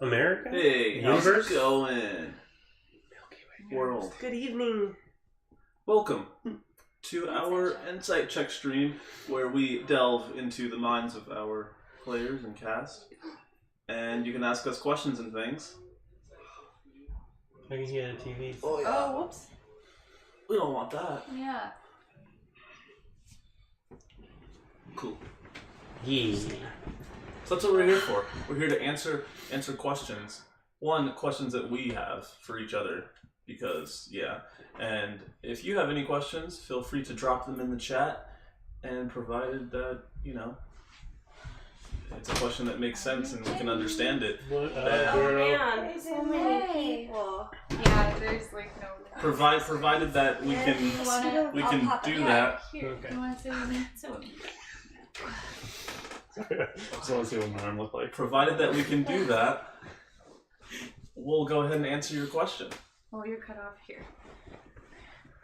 America? Hey, how's it going? Milky Way world. Good evening. Welcome to our Insight Check stream, where we delve into the minds of our players and cast. And you can ask us questions and things. I can hear the TV. Oh, yeah. Oh, whoops. We don't want that. Yeah. Cool. Yeah. So that's what we're here for. We're here to answer questions. One, questions that we have for each other. Because, yeah. And if you have any questions, feel free to drop them in the chat. And provided that, you know, it's a question that makes sense and we can understand it. What Oh man, so many people. Yeah, there's like no. Provided that we can do that. Here, Okay. you want to sit with me? Sit with me. Just want to see what my arm look like. Provided that we can do that, we'll go ahead and answer your question. Oh, you're cut off here.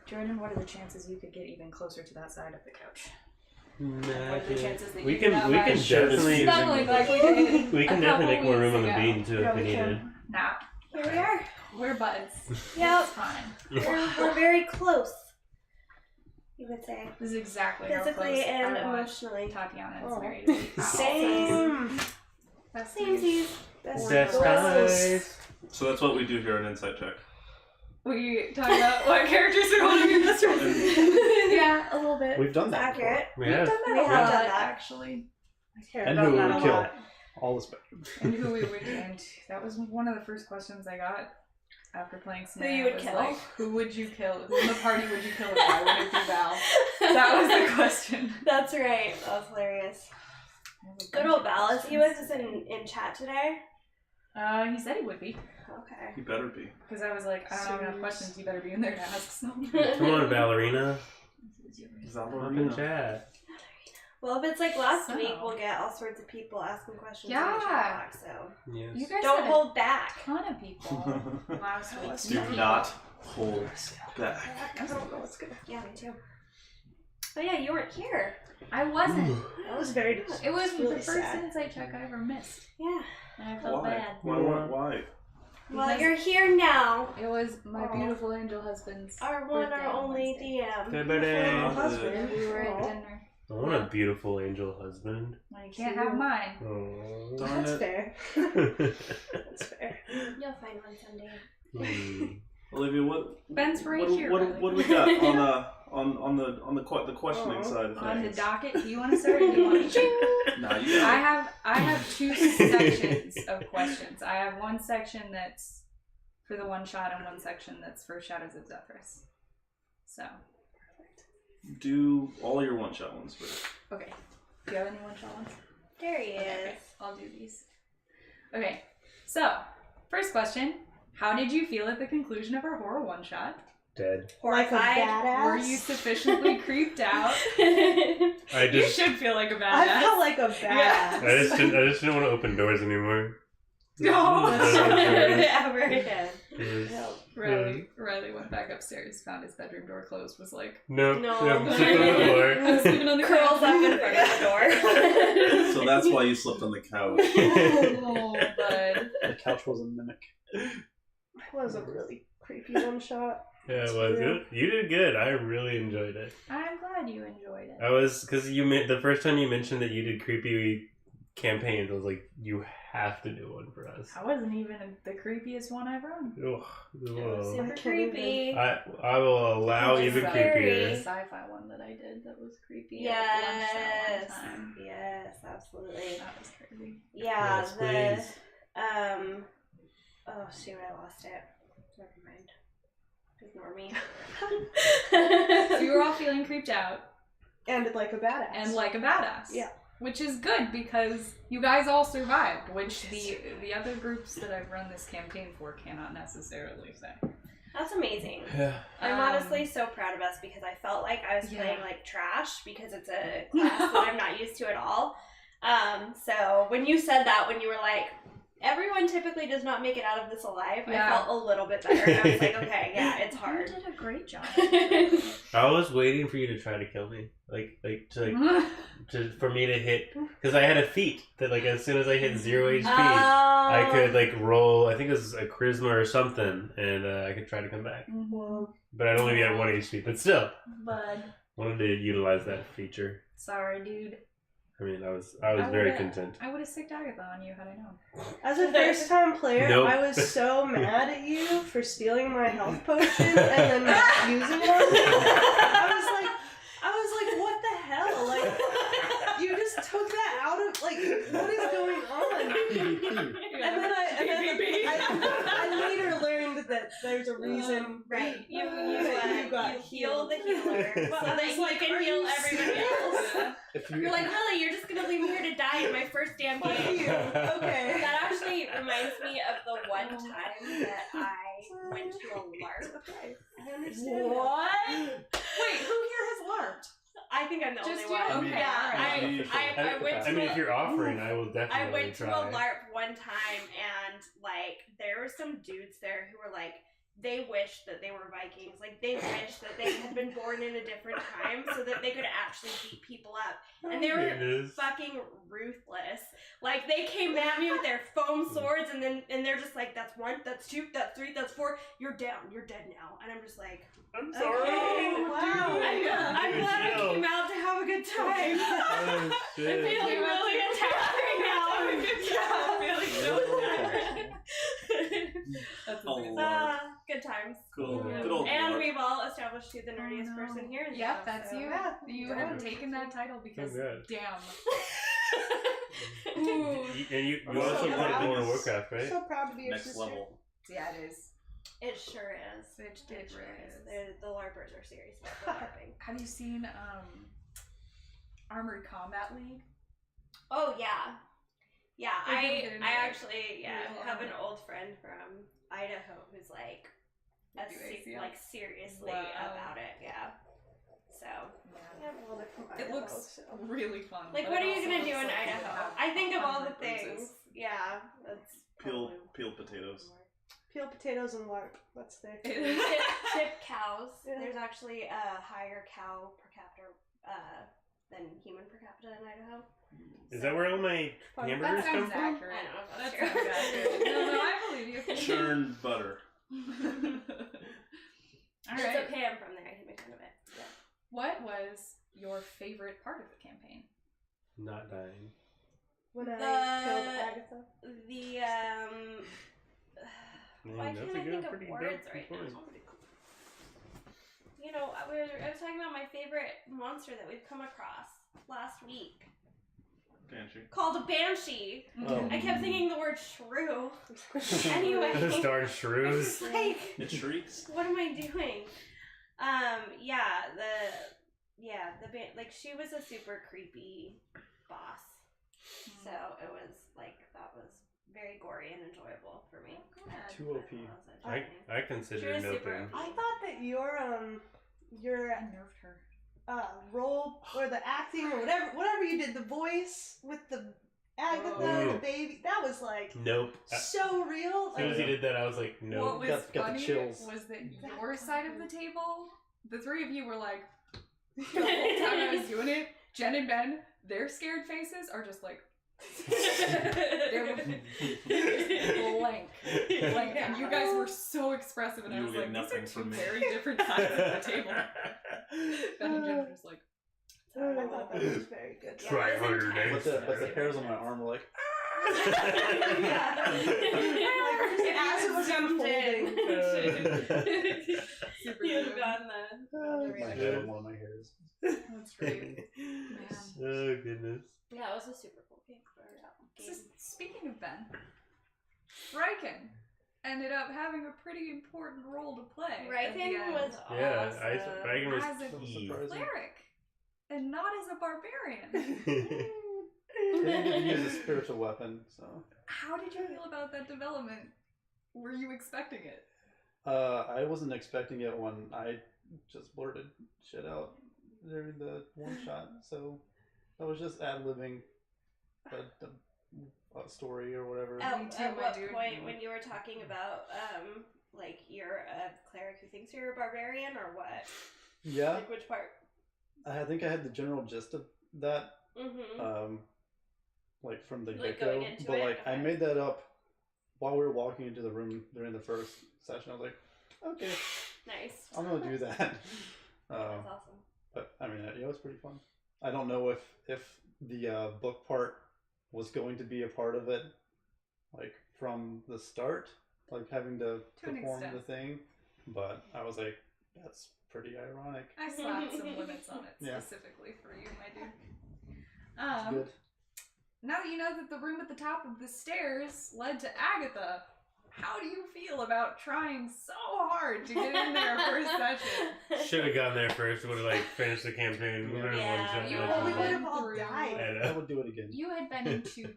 Jordan, what are the chances you could get even closer to that side of the couch? What are the chances that We you can definitely snuggling like we did. we can definitely make more room on the beam too if we needed. Nah, Here we are. we're buds. Yep. It's fine. We're very close. You would say. This is exactly Physically how and close I want emotionally. Tatiana is Oh. married to me. Same. That's Samesies. That's nice. So that's what we do here on Insight Check. We talk about what characters we want to be best friends with. Yeah, a little bit. We've done It's that accurate. We We've have. done that We a have lot, done that. actually. Care And about who that would a kill lot. all the spectrum. And who we would, and that was one of the first questions I got after playing Snare. you would was kill? Like, who would you kill? Who in the party would you kill if I would it be Val? That was the question. That's right. That was hilarious. Good old Val. Is he with us in chat today? He said he would be. Okay. You better be. Because I was like, I don't have enough questions, you better be in there to ask some. Come on, Ballerina. Come in Ballerina. chat. Well, if it's like last So. week, we'll get all sorts of people asking questions in Yeah. the chat box, so Yes. You guys don't had hold a back. ton of people last week. Do not hold back. Yeah, me too. Oh yeah, you weren't here. I wasn't. That was very. It was really the first sad. Insight check I ever missed. Yeah. And I felt bad. Why? Well, Because you're here now. it was my Aw. beautiful angel husband's Our one, birthday our on only Wednesday. DM. Good birthday. Husband. We were at Aw. dinner. I want a beautiful angel husband. Well, you can't have mine. Oh. Darn it. fair. That's fair. You'll find one someday. Olivia, what? Ben's right what, here. What, Riley. what do we got on the questioning side of On the things? docket, do you want to start or do you want me to? Nah, you got I have two sections of questions. I have one section that's for the one shot and one section that's for Shadows of Zephrys. So, it. Do all your one-shot ones first. okay. Do you have any one shot ones? There he is. Okay, I'll do these. Okay, so first question: how did you feel at the conclusion of our horror one shot? Dead. Like a badass. Were you sufficiently creeped out? I You just should feel like a badass. I felt like a badass. Yeah. I just didn't want to open doors anymore. No. Ever again. Riley went back upstairs, found his bedroom door closed, was like, Nope. No. I'm sleeping on the floor. I'm sleeping on the Curls up in front of the door. So that's why you slept on the couch. Oh, bud. The couch was a mimic. That was a really creepy one shot. Yeah, it was good. You did good. I really enjoyed it. I'm glad you enjoyed it. I was because the first time you mentioned that you did creepy campaigns, I was like, you have to do one for us. I wasn't even the creepiest one I've run. Ugh, whoa. Super creepy. I will allow It's even scary. creepier. The sci-fi one that I did that was creepy. Yes. At lunch that one time. Yes, absolutely. That was crazy. Yeah, Yes, the please. oh shoot, I lost it. Never mind. Ignore me. So you were all feeling creeped out And like a badass. and like a badass. Yeah. Which is good because you guys all survived, which the other groups that I've run this campaign for cannot necessarily say. That's amazing. Yeah. I'm honestly so proud of us because I felt like I was Yeah. playing like trash because it's a class that I'm not used to at all. So when you said that, when you were like, everyone typically does not make it out of this alive. Yeah. I felt a little bit better. I was like, okay, yeah, it's You hard. did a great job. I was waiting for you to try to kill me, for me to hit, because I had a feat that as soon as I hit 0 HP, I could roll. I think it was a charisma or something, and I could try to come back. But I'd only be at 1 HP. But still, Bud. wanted to utilize that feature. Sorry, dude. I mean, I was very content. I would have sicked Agatha on you had I known. As a first-time player, Nope. I was so mad at you for stealing my health potion and then not using one. I was like, what the hell? You just took that out of what is going on? And then I later learned that there's a reason. Right. You got heal the healer so that you can heal everybody else. You're like, really? You're just gonna leave me here to die in my first damn game? Okay. That actually reminds me of the one time that I went to a LARP. Okay. I understand. What? Wait, who here has LARPed? I think I'm the Just only you? one. Okay. Yeah, I went to I mean, if you're offering, I will I definitely went to try. a LARP one time, and there were some dudes there who were they wished that they were Vikings. They wished that they had been born in a different time so that they could actually beat people up. And they were fucking ruthless. They came at me with their foam swords, and they're just like, that's 1, that's 2, that's 3, that's 4. You're down. You're dead now. And I'm just like, I'm sorry. okay, wow. I'm glad I came out to have a good time. Oh, shit. I'm feeling really attacked right now. I'm feeling so attacked. That's Oh, amazing. Good times. Cool. Yeah. Good old And Lord. we've all established who's the nerdiest person here. in the Yep, show, that's so- you. Yeah. You have taken that title because, Congrats. damn. And you I'm also so played proud. World of Warcraft, right? So proud to be your Next sister. level. Yeah, it is. It sure is. It Sure really is. is. The LARPers are serious about the LARPing. Have you seen Armored Combat League? Oh yeah, yeah. We're gonna get into I it. actually Real have an armor. old friend from Idaho who's Do ACL? seriously Wow. about it. Yeah. So I have a little from It Idaho, looks so. really fun. what but are it you also gonna do looks in like you Idaho? have I think of all the 100 bruises. things. Yeah, that's Peel probably peeled potatoes. Peel potatoes and LARP. That's there. tip cows. Yeah. There's actually a higher cow per capita than human per capita in Idaho. Is that where all my That hamburgers That come sounds from? accurate. I don't know if That that's sounds true. accurate. No, I believe you. Churned butter. All It's right. okay, I'm from there. I can make fun of it. Yeah. What was your favorite part of the campaign? Not dying. When I The- killed Agatha. Why Man, can't that's I a good, think of pretty words dope right now? point. I was talking about my favorite monster that we've come across last week, Banshee. called a banshee. Oh. I kept thinking the word shrew. Anyway, Those darn it's shrews. just like, It shrieks. what am I doing? She was a super creepy boss. So it was that was very gory and enjoyable for me. Too OP. I consider She was no super thing. OP. I thought that your I nerfed her. role or the acting or whatever you did, the voice with the Agatha, Oh. the baby, that was Nope. so real. As soon as you did that, I was like, What nope. was Got the funny chills. was that your side of the table, the three of you were like, the whole time I was doing it, Jen and Ben, their scared faces are just like, they were blank. And you guys were so expressive, and I You was get like, these nothing are two from me. very different sides of the table. Ben and Jen were just like, I thought that was very good. Yeah. Try it was harder intense. next But the hairs on my arm were like, As it was unfolding. super You've cute. gotten the my reaction. hair on one of my hairs. That's great. Oh, goodness. Yeah, it was a super cool game. Speaking of Ben, Riken ended up having a pretty important role to play. at the Riken end was Yeah, awesome. Dragon was As a key. cleric, and not as a barbarian. They didn't get to use a spiritual weapon, so. How did you feel about that development? Were you expecting it? I wasn't expecting it when I just blurted shit out during the one shot, so I was just ad-libbing a story or whatever. At Me too, at my what dude. point when you were talking about like you're a cleric who thinks you're a barbarian or what? Yeah, Like which part? I think I had the general gist of that, Mm-hmm. like from the Like, get go. going into But it? like I Okay. made that up while we were walking into the room during the first session. I was like, okay, Nice. I'm gonna do that. That's awesome. But I mean, yeah, it was pretty fun. I don't know if the book part was going to be a part of it, like from the start, like having to To an perform the extent. thing. But I was like, that's pretty ironic. I slapped some limits on it Yeah. specifically for you, my dude. It's good. Now that you know that the room at the top of the stairs led to Agatha, how do you feel about trying so hard to get in there for a session? Should have gone there first. Would have like finished the campaign. Yeah. Would've Yeah. one-shot You that Well, we shit. would have all Through- died. I I know. would do it again. You had been into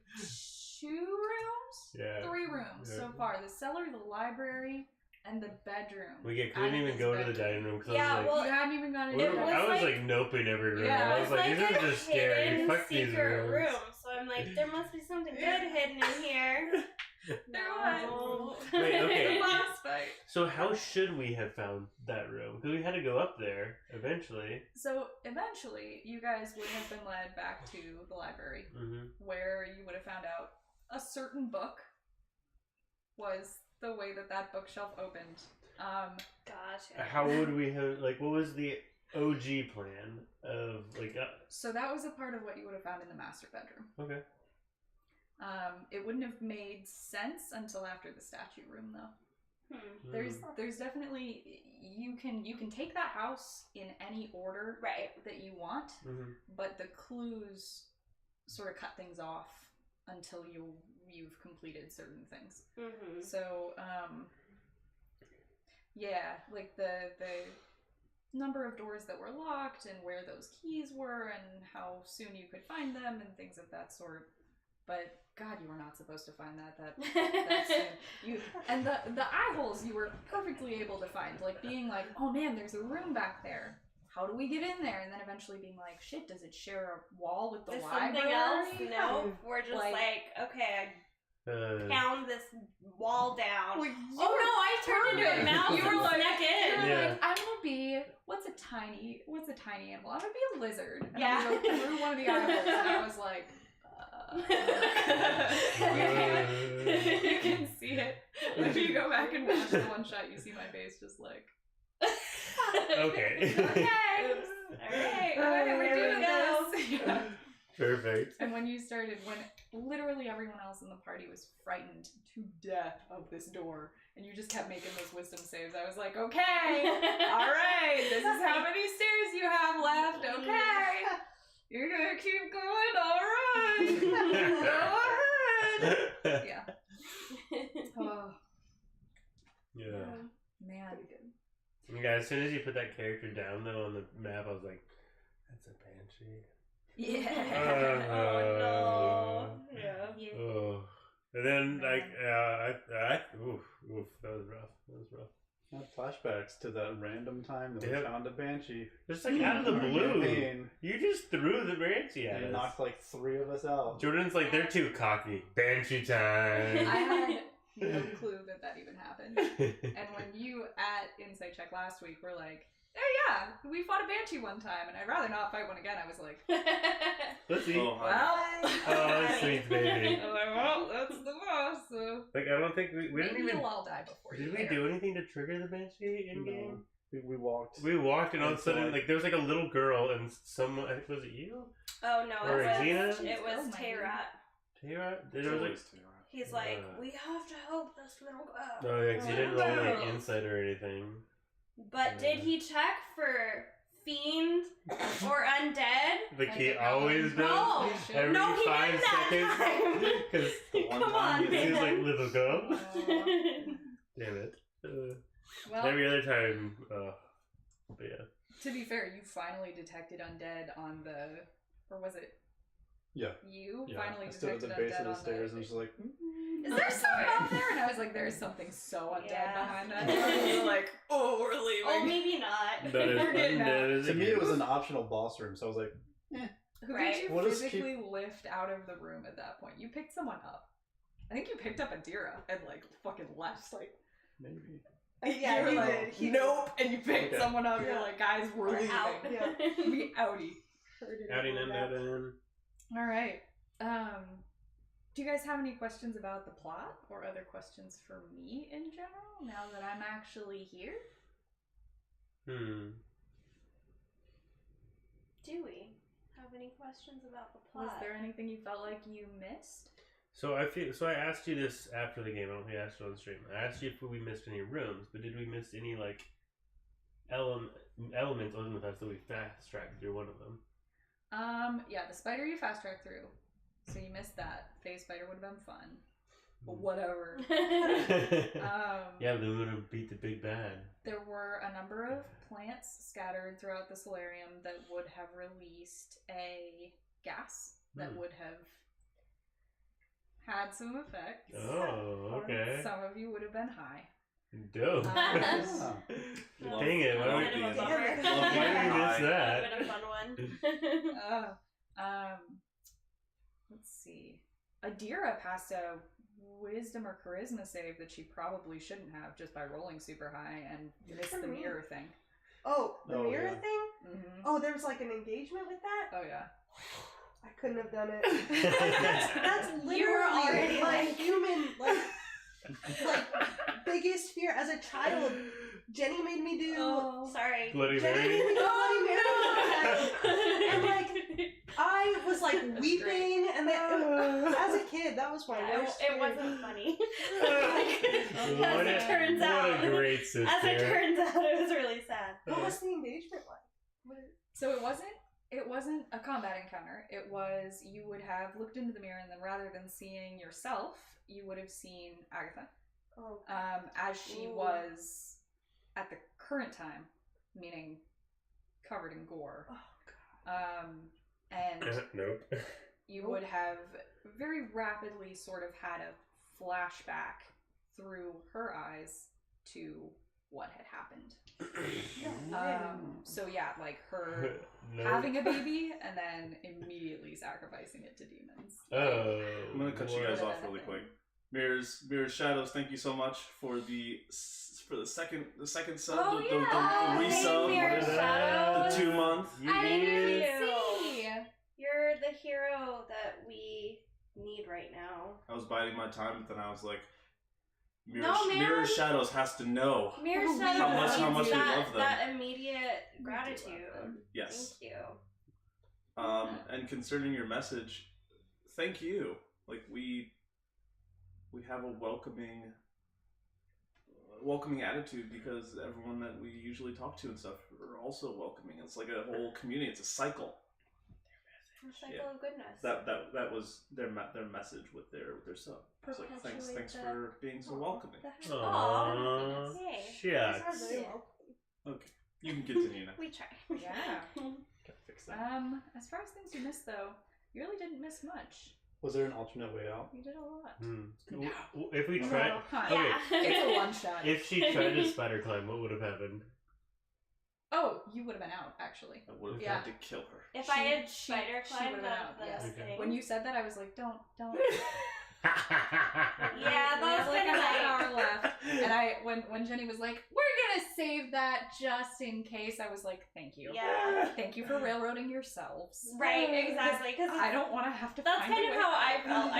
2 rooms? Yeah. 3 rooms so Yeah. far. The cellar, the library, and the bedroom. We couldn't even Agatha's go to the bedroom. dining room because Yeah, I was like, well, You hadn't even gone in we it were- was I was like- like noping every room. Yeah, I It was was like, like these a are just scary. hidden Fuck these secret rooms. room. So I'm like, there must be something good hidden in here. There No. Wait, okay. The last fight. So how should we have found that room? Because we had to go up there eventually. So eventually, you guys would have been led back to the library, Mm-hmm. where you would have found out a certain book was the way that that bookshelf opened. Gotcha. How would we have, like, what was the OG plan of, like, So that was a part of what you would have found in the master bedroom. okay. It wouldn't have made sense until after the statue room, though. Mm. There's definitely you can take that house in any order Right. that you want, Mm-hmm. but the clues sort of cut things off until you've completed certain things. Mm-hmm. So yeah, like the number of doors that were locked and where those keys were and how soon you could find them and things of that sort. But God, you were not supposed to find that soon. You and the eye holes you were perfectly able to find, like being like, oh man, there's a room back there. How do we get in there? And then eventually being like, shit, does it share a wall with the Is library? something else? No. We're just Like- like, okay, I pound this wall down. Like, Oh no, I turned into a perfect. mouse You were and like- snuck You in. were Yeah. like, I'm gonna be what's a tiny animal? I'm gonna be a lizard. And Yeah. I'm gonna go through one of the eye holes, and I was like, you can see it. If you go back and watch the one shot, you see my face just like, Okay. Okay. Alright, we're there doing we go. this. Yeah. Perfect. And when you started, when literally everyone else in the party was frightened to death of this door, and you just kept making those wisdom saves, I was like, okay, all right, this is how many stairs you have left, okay. You're gonna keep going, alright. Go ahead. Yeah. Oh, Yeah. man. Yeah, as soon as you put that character down, though, on the map, I was like, that's a banshee. Yeah. Oh no. Yeah. Oh. And then, like, oof, that was rough. That was rough. I had flashbacks to that random time that Yep. we found a banshee. Just like out of the blue. Campaign, You just threw the banshee at and us. knocked like 3 of us out. Jordan's like, they're too cocky. Banshee I time. had no clue that even happened. And when you at Insight Check last week were like, oh yeah, we fought a banshee one time, and I'd rather not fight one again, I was like, Let's see. Oh, honey. well, Oh, sweet baby. I was like, well, that's the boss, so Like, I don't think we didn't maybe even. you'll all die before you Did we there. do anything to trigger the banshee in No. game? We walked. We walked, and all of a And so, sudden, like- like, there was like a little girl, and someone. I think, was it you? Oh no, Or it was Regina? it was Oh, my Tayrat. Tara? It's There was like. always Tara. He's like, we have to help this little girl. Oh, yeah, 'cause you didn't roll like Wow. insight or anything. But did he check for fiend or undead? Like he I don't always know. No. does. Every No, he 5 didn't that seconds. time. Because The one Come time on, he he's did. like, little girl. Oh, Damn it. well, Every other time. But yeah. to be fair, you finally detected undead on the, or was it Yeah. you Yeah. finally I stood at detected the base undead of the on stairs the... and was just like, Is there something up there? And I was like, there's something so undead Yeah. behind that. And you were like, oh, we're leaving. Oh, maybe not. That is We're getting out. undead as to it me it gets. was an optional boss room, so I was like, Who Right. did you We'll just physically lift out of the room at that point? You picked someone up. I think you picked up Adira and like fucking left. Like Maybe. Yeah, you were he like, did. He nope, and you picked Okay. someone up. You're Yeah. like, guys, we're leaving. out. Yeah. We outie. Outing and outing. All right. Do you guys have any questions about the plot or other questions for me in general now that I'm actually here? Do we have any questions about the plot? Was there anything you felt like you missed? So I asked you this after the game. I don't think I asked you on the stream. I asked you if we missed any rooms, but did we miss any like elements other than the fact that we fast tracked through one of them? Yeah, the spider you fast tracked through, so you missed that. Phase spider would have been fun, but whatever. Yeah, they would have beat the big bad. There were a number of plants scattered throughout the solarium that would have released a gas that would have had some effect. Oh, okay. Some of you would have been high. Dope. Ah. Dang it! Why Love did being- we love being miss high. that? That would have been a fun one. Let's see. Adira passed a wisdom or charisma save that she probably shouldn't have just by rolling super high and missed the mirror thing. Oh, the Oh, mirror yeah. thing? Mm-hmm. Oh, there was like an engagement with that? Oh yeah. I couldn't have done it. That's literally You were already my like- human like biggest fear as a child. Jenny made me do. Oh. Sorry. Bloody Jenny made Mary. me do Bloody Mary, and like I was like That's weeping, and then as a kid, that was my Yeah, worst. it fear. wasn't funny. What As it turns out. What a great sister. As it turns out, it was really sad. What was the engagement like? So it wasn't a combat encounter. It was you would have looked into the mirror and then rather than seeing yourself, you would have seen Agatha. Oh, As she Ooh. was at the current time, meaning covered in gore. And Nope. you would have very rapidly sort of had a flashback through her eyes to what had happened. So yeah, like her No. having a baby and then immediately sacrificing it to demons. Oh. I'm gonna cut you guys What? off really quick. Mirrors, Shadows. Thank you so much for the second sub, Oh, the yeah. resub, Mirror the Shadows. 2 month. You I did. didn't See? You're the hero that we need right now. I was biding my time, but then I was like, No, man. Mirror Shadows has to know. Mirror Oh, Shadows how much needs we that, love them. that immediate gratitude. Yes. Thank you. And concerning your message, thank you. Like we have a welcoming attitude because everyone that we usually talk to and stuff are also welcoming. It's like a whole community. It's a cycle. Cycle Yeah. of goodness. That was their message with their sub. It's like thanks Perpetuate the- for being so welcoming. Aww. Yay. Shucks. very welcome. Okay, you can continue now. We try. Yeah. Gotta fix that. As far as things you missed though, you really didn't miss much. Was there an alternate way out? You did a lot. If we tried, Huh. okay. Yeah. It's a one shot. If she tried to spider climb, what would have happened? Oh, you would have been out actually. I would have Yeah. had to kill her. If I had She spider climbed would've been up out, the yes. thing. When you said that, I was like, don't. Yeah, We that have was like kind a of half like. hour left, and when Jenny was like, "We're gonna save that just in case," I was like, "Thank you, Yeah. thank you for railroading yourselves." Right, exactly. Because I don't want to have to. that's find kind a of way how I out. felt.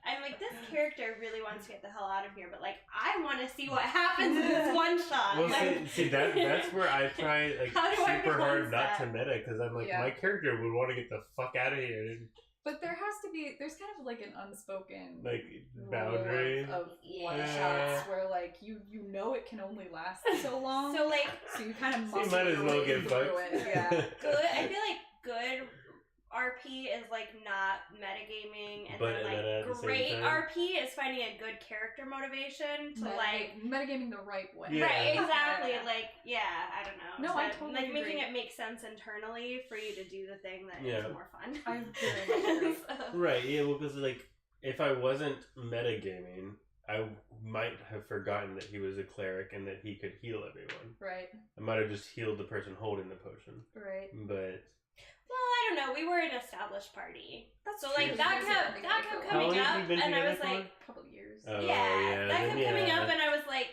I'm like, this character really wants to get the hell out of here, but like, I want to see what happens in this one shot. Well, like, see that's where I try like How do I super hard balance not to that? meta because I'm like Yeah. my character would want to get the fuck out of here, But there's kind of like an unspoken like rule boundary. of one Yeah. shots where like you know it can only last so long, so like, so you kind of So you muscle might as your well way get through fucked. it. Yeah. good. I feel like good RP is like not metagaming, and But then meta at the like same great time. RP is finding a good character motivation to like. metagaming the right way. Yeah. Right, exactly. Yeah. Like, yeah, I don't know. No, So I totally like making agree. it make sense internally for you to do the thing that is Yeah. more fun. I very much agree. So- Right, yeah, well, because like if I wasn't metagaming, I might have forgotten that he was a cleric and that he could heal everyone. Right. I might have just healed the person holding the potion. Right. But well, I don't know. We were an established party, That's so true. like that kept How coming long have up, you been and I together was for? like, A couple of years. Oh, yeah, that kept then coming yeah. up, and I was like,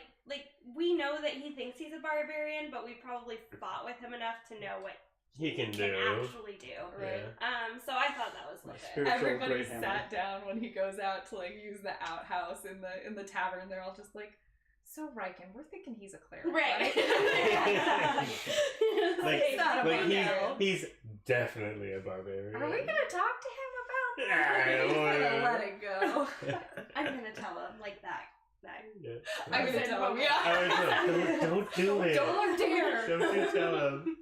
we know that he thinks he's a barbarian, but we probably fought with him enough to know what He can do. actually do. Right. Yeah. So I thought that was My legit. spiritual Everybody great hammer. sat down when he goes out to like use the outhouse in the tavern. They're all just like, so Riken, we're thinking he's a cleric, Right. Like, not a but barbarian. he's definitely a barbarian. Are we gonna talk to him about Ah, that? Or are we just well. gonna let it go? I'm gonna tell him like that. Yeah. I'm gonna tell him, yeah. Don't do it. Don't dare. Don't you tell him.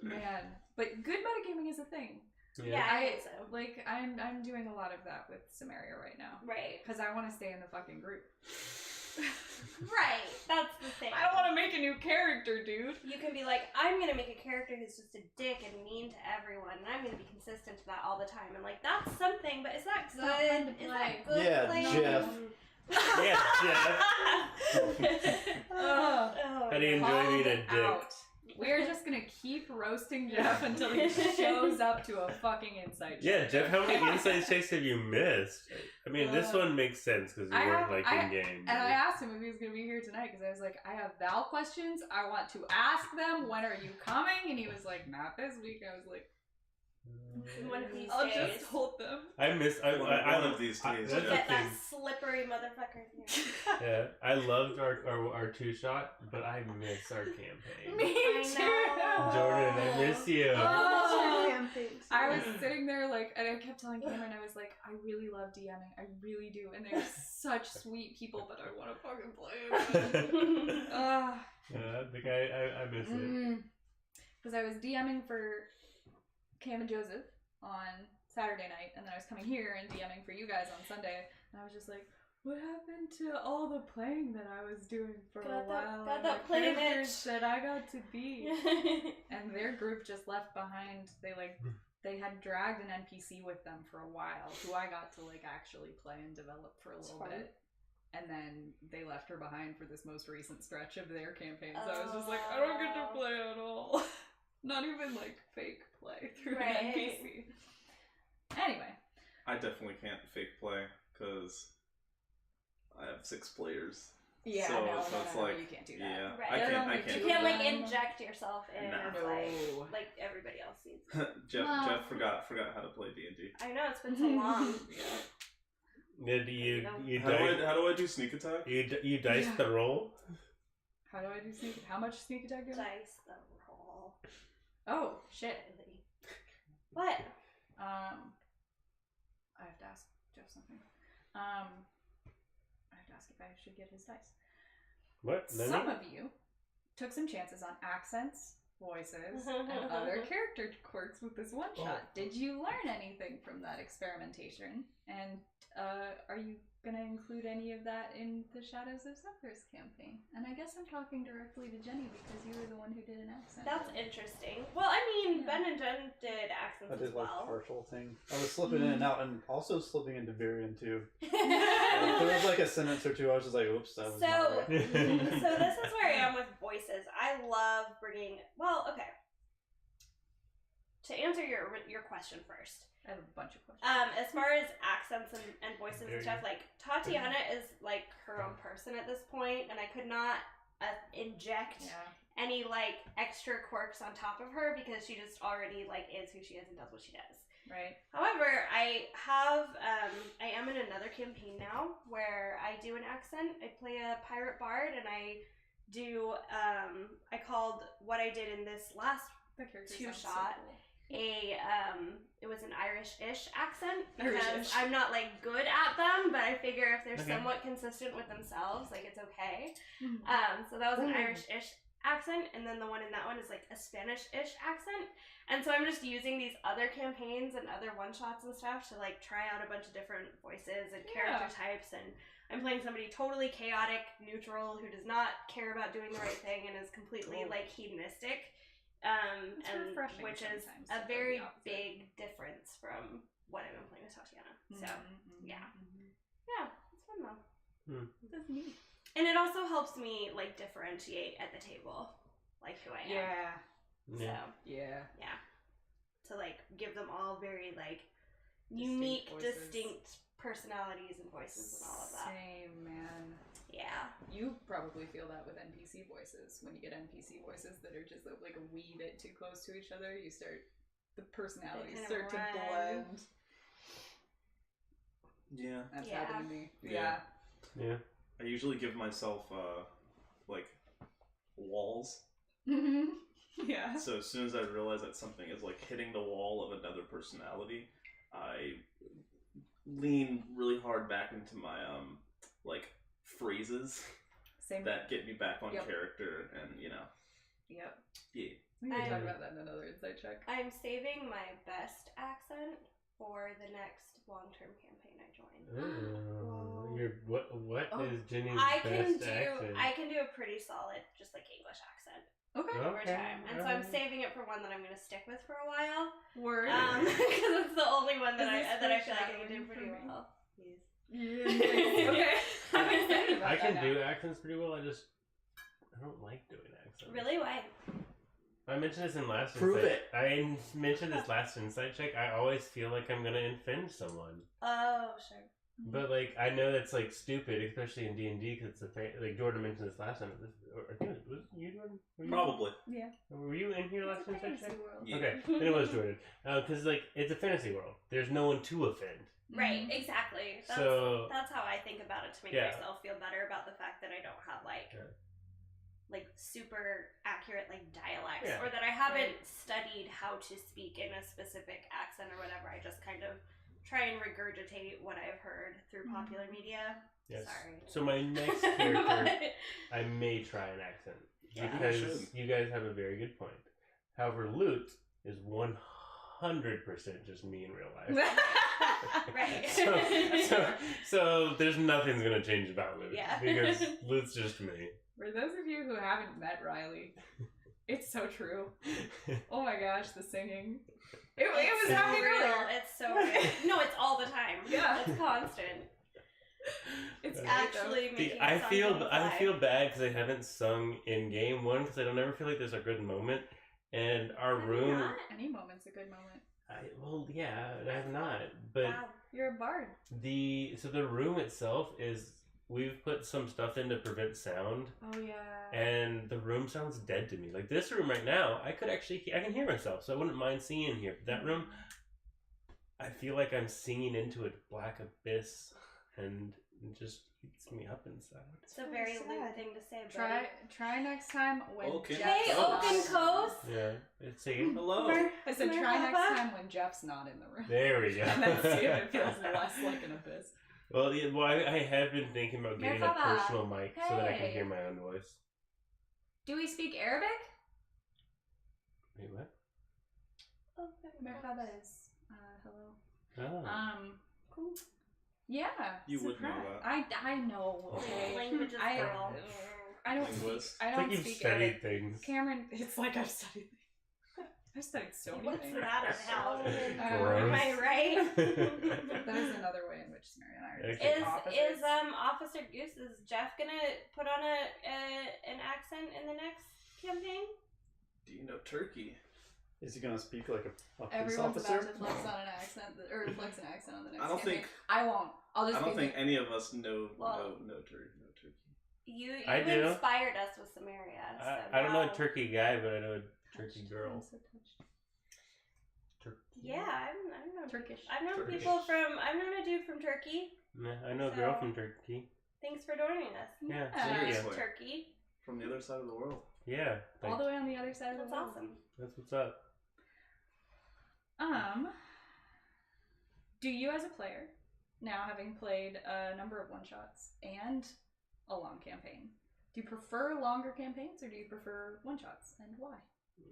Man, but good metagaming is a thing. Yeah, I think so. Like I'm doing a lot of that with Samaria right now Right. because I want to stay in the fucking group. Right. That's the thing. I don't want to make a new character, dude. You can be like, I'm gonna make a character who's just a dick and mean to everyone, and I'm gonna be consistent to that all the time. And like, that's something, but is that It's not fun to good? Is play. that good? Yeah, playing? Jeff. Yeah, Jeff. Oh, How do you enjoy Called being a dick? out. We're just gonna keep roasting Jeff until he shows up to a fucking insight check. Yeah, Jeff, how many insight checks have you missed? I mean, this one makes sense because you weren't like in game. And I asked him if he was going to be here tonight because I was like, I have Val questions. I want to ask them. When are you coming? And he was like, not this week. I was like, One of these I'll days. just hold them. I miss. One of these days, That's Get the that thing. slippery motherfucker here. Yeah, I loved our two shot, but I miss our campaign. Me I too. know. Jordan, I miss you. Oh. I was sitting there like, and I kept telling Cameron, I was like, I really love DMing. I really do. And they're such sweet people, but I want to fucking play them. Like I miss it. Because I was DMing for Cam and Joseph on Saturday night, and then I was coming here and DMing for you guys on Sunday, and I was just like, what happened to all the playing that I was doing for a while? got and that the playing characters itch. that I got to be. And their group just left behind. They had dragged an NPC with them for a while, who I got to like actually play and develop for a little bit. And then they left her behind for this most recent stretch of their campaign. So I was just like, I don't get to play at all. Not even like fake play through an NPC. Anyway. I definitely can't fake play because I have 6 players. Yeah, So- no, so it's no, like, you can't do that. Yeah, Right. I can't. I You can't. can't like inject yourself in No. as like everybody else needs. Jeff Well- Jeff forgot how to play D&D. I know it's been so long. Did you How do I do sneak attack? you dice Yeah. the roll? How do I do sneak? How much sneak attack do I? Dice the roll. Oh shit. What? I have to ask Jeff something. I have to ask if I should get his dice. What? Some of you took some chances on accents, voices, and other character quirks with this one shot. Did you learn anything from that experimentation? And are you gonna include any of that in the Shadows of Zephyrs campaign? And I guess I'm talking directly to Jenny because you were the one who did an accent. That's interesting. Well, I mean, Yeah. Ben and Jen did accents I did as like well. partial thing. I was slipping in and out, and also slipping into Varian too. There was like a sentence or two. I was just like, "Oops, that was not So, right." so this is where I am with voices. I love bringing. Well, okay. To answer your question first, I have a bunch of questions. as far as accents and voices and stuff, like Tatiana is like her own person at this point, and I could not inject Yeah. any like extra quirks on top of her because she just already like is who she is and does what she does. Right. However, I have I am in another campaign now where I do an accent. I play a pirate bard, and I do I called what I did in this last The character two sounds so shot cool. it was an Irish-ish accent because Irish-ish. I'm not like good at them, but I figure if they're Okay. somewhat consistent with themselves, like it's okay. Mhm. So that was an Mm. Irish-ish accent, and then the one in that one is like a Spanish-ish accent. And so I'm just using these other campaigns and other one-shots and stuff to like try out a bunch of different voices and character types, and I'm playing somebody totally chaotic, neutral, who does not care about doing the right thing and is completely Cool. like hedonistic. It's And refreshing which is sometimes a to play very the opposite. big difference from what I've been playing with Tatiana. So yeah, it's fun though. That's neat. And it also helps me like differentiate at the table, like who I am. Yeah. So Yeah. to like give them all very like unique, voices. distinct personalities and voices and all of that. Same, man. Yeah. You probably feel that with NPC voices. When you get NPC voices that are just like a wee bit too close to each other, the personalities kind of start to run. blend. Yeah. That's Yeah. happened to me. Yeah. Yeah. I usually give myself like walls. Yeah. So as soon as I realize that something is like hitting the wall of another personality, I lean really hard back into my like phrases Same. that get me back on Yep. character, and you know, Yep. yeah. We can I'm- talk about that in another insight check. I'm saving my best accent for the next long-term campaign I join. Ooh, what Oh. is Jenny's I best accent? can do a pretty solid, just like English accent Okay. over Okay, time, and so I'm alright. saving it for one that I'm going to stick with for a while. Word. Because it's the only one that Is this I feel like I can do foreshadowing pretty for me? well. Yes. Okay. I'm excited about I can that do now. accents pretty well. I don't like doing accents. Really? Why? I mentioned this in last. Prove insight. it. I mentioned this last insight check. I always feel like I'm gonna offend someone, Oh, sure. but like I know that's like stupid, especially in D&D because it's like Jordan mentioned this last time. I think it was you, Jordan. Were you? Probably. Yeah. Were you in here last It's a insight fantasy check? world. Yeah. Okay, then it was Jordan. Because like it's a fantasy world. There's no one to offend. Right, exactly. That's how I think about it to make Yeah. myself feel better about the fact that I don't have like super accurate like dialects, Yeah. or that I haven't studied how to speak in a specific accent or whatever. I just kind of try and regurgitate what I've heard through popular media. Yes. Sorry. So my next character, I may try an accent Yeah. because You should. you guys have a very good point. However, Loot is 100% just me in real life. Right. so there's nothing's gonna change about Loot. Yeah. Because Loot's just me. For those of you who haven't met Riley, it's so true. Oh my gosh, the singing. It was so happening real. earlier. It's so real. No, it's all the time. Yeah. It's constant. It's Yeah. Actually See, making I it sound feel on the fly. bad because I haven't sung in game one because I don't ever feel like there's a good moment, and our Have you room. not? Any moment's a good moment. I have not, but Wow. You're a bard. the room itself is we've put some stuff in to prevent sound, Oh yeah. and the room sounds dead to me. Like this room right now, I can hear myself, so I wouldn't mind singing in here. But that room, I feel like I'm singing into a black abyss, and it just eats me up inside. It's a very sad. Luke thing to say, buddy. Try next time when Oaken Jeff's Hey, Coast. Oaken Coast. Yeah, it's singing. Hello. I said try Merhaba. next time when Jeff's not in the room. There we go. And then see if it feels less like an abyss. Well, yeah, I have been thinking about getting a Merhaba. personal mic so that I can Hey. hear my own voice. Do we speak Arabic? Wait, what? Merhaba is hello. Oh. Cool. Yeah. You would know surprise. that. I know. Okay. Languages I girl. I don't speak. Linguist. I It's don't like you've speak studied Arabic. things. Cameron, it's like I've studied. I've studied so many What's things. that about? Gross. Am I right? That is another way in which Mary and I are Okay. Is opposites. Officer Goose, is Jeff gonna put on an accent in the next campaign? Do you know Turkey? Is he gonna speak like a police Everyone's officer? about to flex on an accent, or flex an accent on the next I don't campaign. think- I won't. I'll just I don't be think any of us know Well- no Turkey. You I do. inspired us with some areas. So I don't know a now- turkey guy, but I know a turkey girl. I'm so touched. Turkey. Yeah, I've known Turkish. I've known Turkish. people from. I've known a dude from Turkey. Nah, I know a girl So- from Turkey. Thanks for joining us. Yeah, Yeah. see ya. Seriously. Turkey. From the other side of the world. Yeah, All like, the way on the other side of That's the world. awesome. that's what's up. Do you as a player, now having played a number of one-shots and a long campaign, do you prefer longer campaigns or do you prefer one-shots, and why?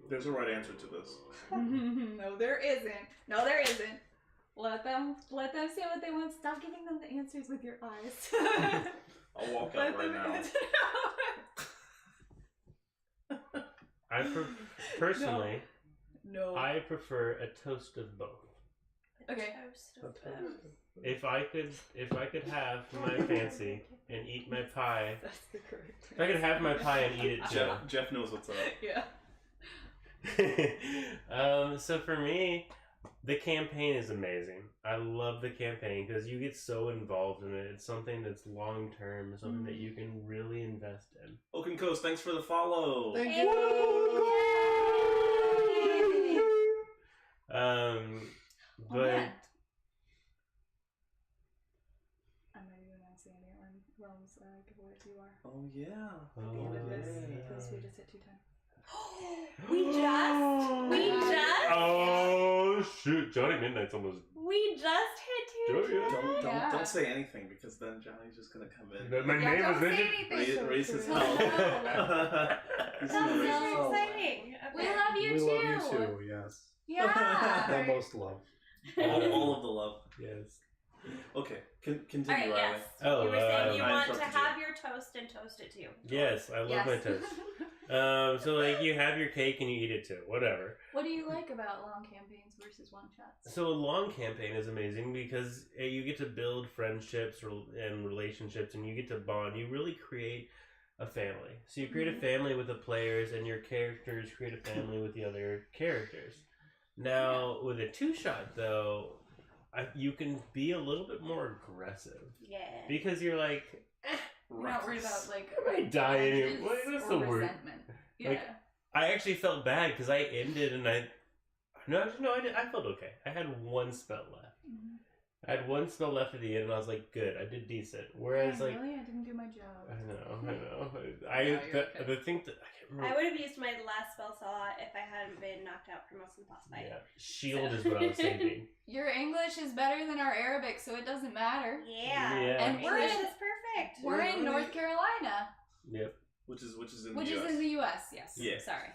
There's a right answer to this. No, there isn't. No, there isn't. Let them say what they want. Stop giving them the answers with your eyes. I'll walk out right now. Personally, No. I prefer a toast of both. Okay. If I could have my fancy and eat my pie, That's the correct. if I could have my pie and eat it too. Jeff knows what's up. Yeah. So for me, the campaign is amazing. I love the campaign because you get so involved in it. It's something that's long term, something that you can really invest in. Oaken Coast, thanks for the follow. Thank Hey. you. But man. I'm not even gonna say any realms give away who you are. Oh yeah. At the end of this, yeah. because we just hit 210. We just Oh shoot, Johnny Midnight's almost. we just hit Oh, yeah. 210. Yeah. Don't say anything because then Johnny's just gonna come in. My Yeah, name don't was say mentioned. anything. Raise his No, health. That's very exciting. We Okay. love you We too. love you too. Yes. Yeah. The most love. all of the love. Yes. Okay, continue, All right, Riley. yes. Oh, you were saying you I want to interrupted have your toast and toast it too. Yes, I love my toast. So like you have your cake and you eat it too, whatever. What do you like about long campaigns versus one shots? So a long campaign is amazing because you get to build friendships and relationships, and you get to bond. You really create a family. So you create a family with the players, and your characters create a family with the other characters. Now with a 2-shot though, you can be a little bit more aggressive Yeah. because you're like, You're not worried about like I might die anyway. grudges What- that's or the word. resentment. Yeah. Like, I actually felt bad because I ended and I felt okay. I had one spell left. Mhm. I had one spell left at the end, and I was like, "Good, I did decent." Whereas, Yeah, like, really, I didn't do my job. I know. you're okay. The thing that I can't remember. I would have used my last spell slot if I hadn't been knocked out for most of the boss fight. Yeah, shield is what I was saving. Your English is better than our Arabic, so it doesn't matter. Yeah. Yeah. And we're English in- is perfect. We're in North Carolina, Yep. Which is in which the is US. in the U.S. Yes. Yeah. Sorry.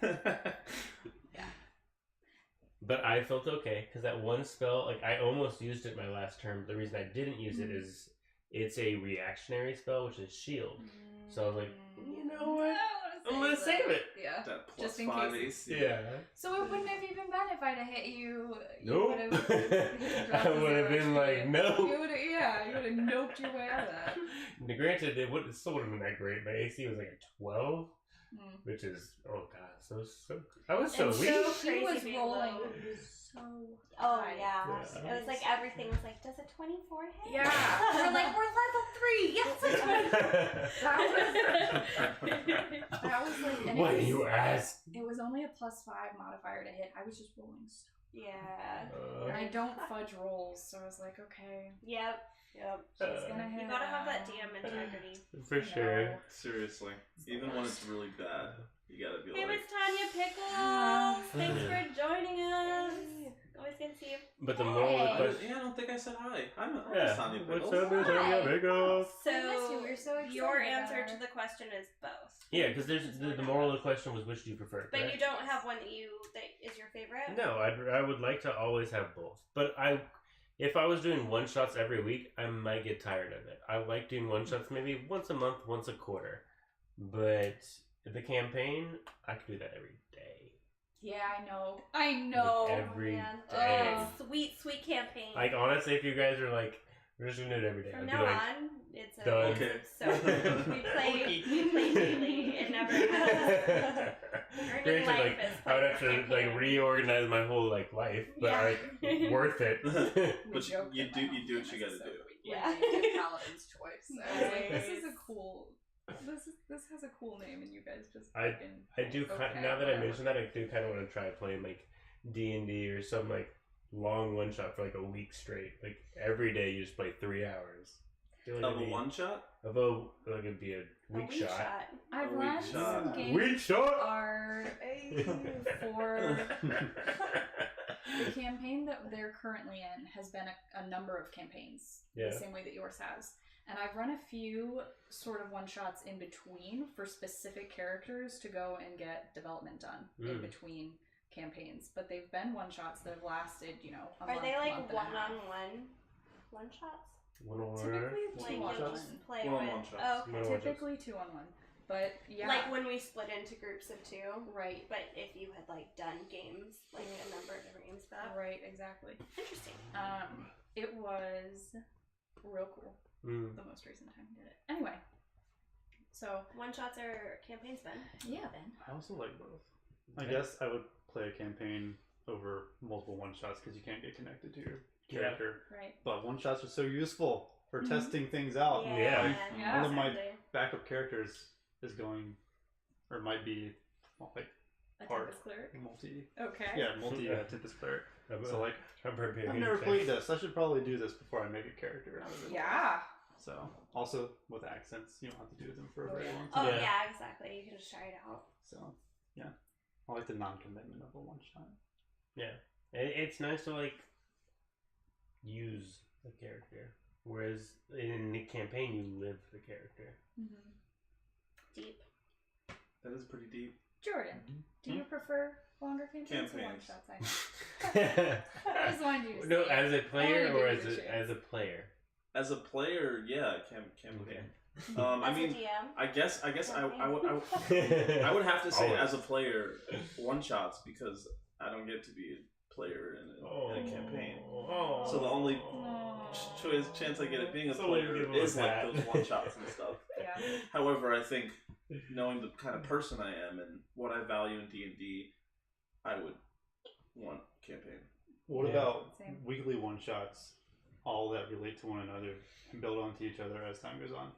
But I felt okay because that one spell, like I almost used it my last turn. But the reason I didn't use it is it's a reactionary spell, which is shield. So I was like, you know what? I'm gonna save it. Yeah. That plus Just in 5 case. AC. Yeah. So it wouldn't have even been if I'd have hit you. Nope. I would have been like, no. You would have, yeah, you would have noped your way out of that. Now, granted, it still wouldn't have been that great. My AC was like a 12, Mm. which is, oh god, so I was so It's weak. so She crazy was being rolling low. so Oh high. yeah. Yeah. It was like everything was like, does a 24 hit? Yeah. We're like, we're level 3. Yes, a 24. That was like. And Why it was, you ask? It was only a +5 modifier to hit. I was just rolling so. Yeah. And I don't fudge rolls, so I was like, okay, Yep. Yep. she's gonna hit. You gotta have that DM integrity. For sure. Seriously. Even when it's really bad, you gotta be Hey, like. Miss Tanya Pickles! Thanks for joining us. Always good to see you. But the moral of the question. Yeah, I don't think I said hi. I'm Yeah. Tanya What's Pickles. up, Miss Tanya Pickles? I miss you. We're so So excited your about answer her. to the question is both. Yeah, because the moral of the question was which do you prefer? But correct? you don't have one that is your favorite? No, I would like to always have both. But if I was doing one shots every week, I might get tired of it. I like doing one shots maybe once a month, once a quarter. But the campaign, I could do that every day. Yeah, I know. Like, every Man. day. Oh, sweet campaign. Like honestly, if you guys are like, we're just gonna do it every day. From I'd be now like, on, it's a done. Okay. So we play daily. It never happens. Earning Granted, life like is I would have to campaign. like reorganize my whole like life, but Yeah. like worth it. But joke you that do my what you gotta episode do. we Yeah. did Paladin's Choice. I was like, this is a Nice. cool. This has a cool name, and you guys just. I fucking- do okay, now that I whatever. mention that, I do kind of want to try playing like D&D or some like long one shot for like a week straight. Like every day, you just play 3 hours. I feel like Of it'd a be- one shot? Of a like it'd be a A week weak shot. I've A weak run shot. some games Week shot. are for the campaign that they're currently in has been a number of campaigns, Yeah. the same way that yours has. And I've run a few sort of one-shots in between for specific characters to go and get development done in between campaigns. But they've been one-shots that have lasted, a Are month, they like month and a half. one shots? One on one. Typically Like two on you'll one. just play One-on-one with. shots. Oh, okay. One-on-one. Typically 2-on-1. But yeah. Like when we split into groups of 2. Right. But if you had like done games, like a number of different games about. Right, exactly. Interesting. It was real cool. The most recent time we did it. Anyway. So one-shots or campaigns, Ben? Yeah, Ben. I also like both. I guess I would play a campaign over multiple one-shots because you can't get connected to your character. Right. But one-shots are so useful for testing things out. Yeah. One of my backup characters is going, or might be, like, A part Tempest Cleric. multi. Okay. Yeah, Tempest Cleric. So like, I've never played this. I should probably do this before I make a character out of it. Yeah. So also with accents, you don't have to do them for a very long Oh time. yeah, exactly. You can just try it out. So yeah, I like the non-commitment of a one-shot. Yeah, it's nice to like use the character, whereas in the campaign you live the character. Deep. That is pretty deep. Jordan, do you prefer longer campaigns or one Campaigns. shots? I just wanted you to No, say as a player I or wanted to as give you a as a player. As a player, yeah, campaign. Okay. I As a mean, DM. I guess I Campaign. would have to say Always. as a player, one shots because I don't get to be a player in a campaign. Oh. So the only Aw. chance I get at being a So we player give him a is like pat. those one shots and stuff. Yeah. However, I think knowing the kind of person I am and what I value in D&D, I would want campaign. What Yeah. about Same. weekly one-shots, all that relate to one another and build onto each other as time goes on?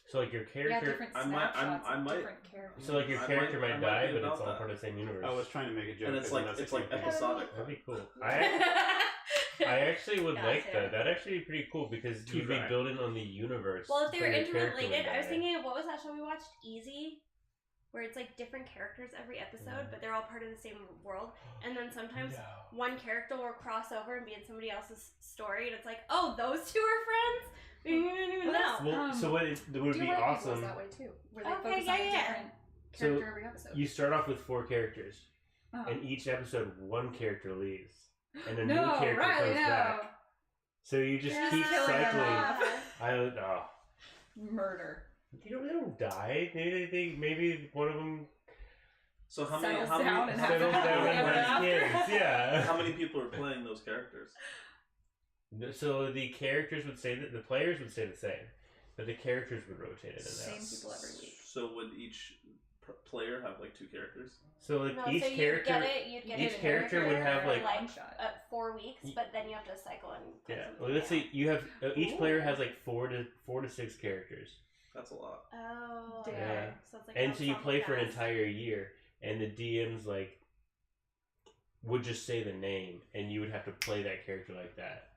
So like your Yeah, character, different I might- snapshots I of might- different characters. so like your I character might might be die, but about it's all that. part of the same universe. I was trying to make a joke. And it's that's a like campaign. episodic. That'd be cool. I actually would Yeah, like same. that. That'd actually be pretty cool because Too you'd be dry. building on the universe. Well, if they were for your character interrelated, would I was die. thinking of what was that show we watched? Easy, where it's like different characters every episode, but they're all part of the same world. And then sometimes one character will cross over and be in somebody else's story, and it's like, oh, those two are friends. We didn't even know. Well, so what it would be Dear White People is awesome. that way too, where they Okay, focus on a yeah. different So character every episode. you start off with 4 characters, Uh-huh. and each episode one character leaves, and a no, new character Riley, comes no. back. So you just keep killing them cycling. off. I don't know. Murder. They don't die. Maybe one of them So how Settles many down and has settles a down and happily has ever kids. after. Yeah. how many people are playing those characters? So the characters would say that the players would stay the same, but the characters would rotate in and Same out. people every week. So would each player have like 2 characters? So like No, each so you'd character, you'd get each it character would have for like one shot. 4 weeks, but then you have to cycle and put yeah. something Well, let's in. say you have each player has like 4 to 6 characters, That's a lot. Oh, Yeah. okay. So it's like and so you play for an fast. entire year, and the DMs like would just say the name, and you would have to play that character like that.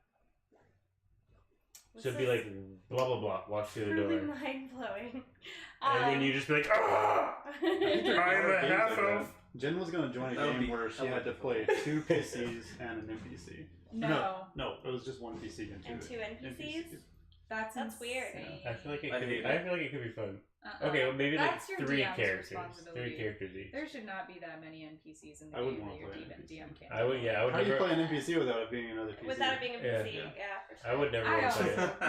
So it'd be like blah blah blah, walk through the door, really mind blowing. and then you just be like, ah, I'm a half elf. Jen was going to join a That would game be where she hella had to play 2 PCs and an NPC. No. No, it was just 1 PC and 2 And 2 NPCs? That's weird. insane. I feel like it I could hate be. it. I feel like it could be fun. Uh-uh. Okay, well maybe That's like your 3 DM's characters, responsibility. 3 characters each. There should not be that many NPCs in the I wouldn't game wanna that your play an DM NPC. can't. I would, yeah, I would How do you never. play an NPC without it being another PC? Without it being a Yeah. PC, yeah, for sure. I would never I want to play also it.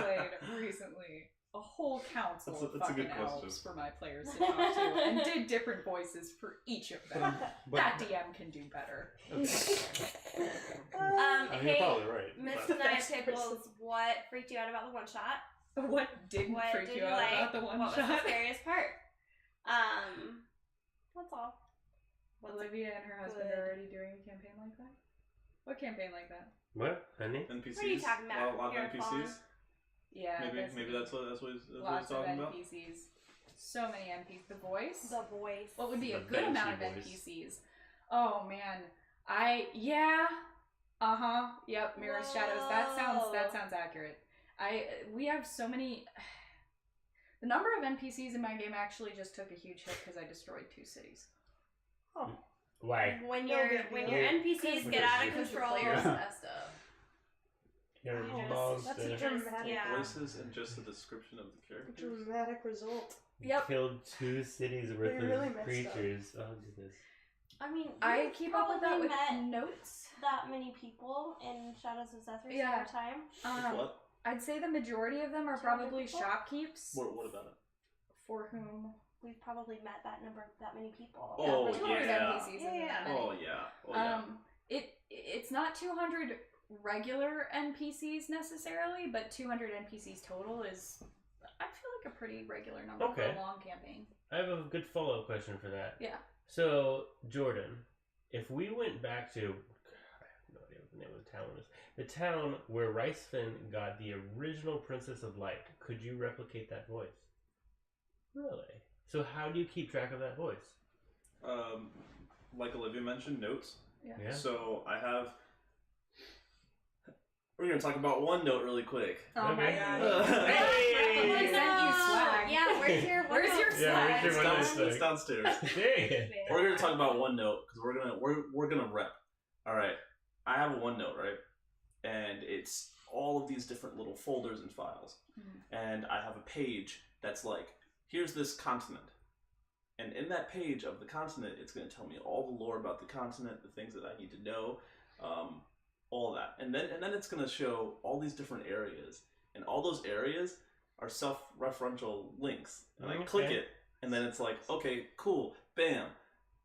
played recently a whole council That's a of good fucking question. elves for my players to talk to, and did different voices for each of them. That DM can do better. I mean, you're Hey, probably right. Miss but- Nine Pickles, what freaked you out about the one shot? What didn't What freak did you you out like? about the one What was shot? the scariest part? That's all. What's Olivia and her husband good? are already doing a campaign like that? What campaign like that? What, honey? NPCs? What are you talking about? A lot of You're NPCs? falling. Yeah, Maybe that's what he's lots of talking about? NPCs. So many NPCs. The voice? The voice. What would be a The good amount of Banshee voice. NPCs? Oh man, yep. Mirrors, shadows. That sounds accurate. We have so many. The number of NPCs in my game actually just took a huge hit because I destroyed 2 cities. Why? When No your big when deal. your NPCs get out of Because your control. players messed up. Your Oh, balls that's a to- dramatic, Yeah. Voices and just the description of the characters. dramatic result. Yep. Killed 2 cities worth They really of messed creatures. Oh goodness. I mean, I you've keep up with that probably with met notes. that many people in Shadows of Zethris Yeah. over time. What? I'd say the majority of them are 200 probably people? shopkeeps What about it? for whom we've probably met that many people. Oh, 200 yeah. NPCs isn't Yeah. that many. Oh yeah. It's not 200 regular NPCs necessarily, but 200 NPCs total is, I feel like, a pretty regular number for Okay. a long campaign. I have a good follow-up question for that. Yeah. So, Jordan, if we went back to, I have no idea what the name of the town is, the town where Ricefin got the original Princess of Light, could you replicate that voice? Really? So how do you keep track of that voice? Like Olivia mentioned, notes. Yeah. So I have. We're gonna talk about OneNote really quick. Oh my Okay. gosh. Hey! I sent you swag. Yeah, where's your Yeah, where's your swag? OneNote? It's downstairs. Dang it. We're gonna talk about OneNote because we're gonna rep. All right, I have a OneNote, right, and it's all of these different little folders and files, and I have a page that's like, here's this continent, and in that page of the continent, it's gonna tell me all the lore about the continent, the things that I need to know, all that, and then it's gonna show all these different areas, and all those areas are self-referential links, and I click Okay. it, and then it's like, okay, cool, bam.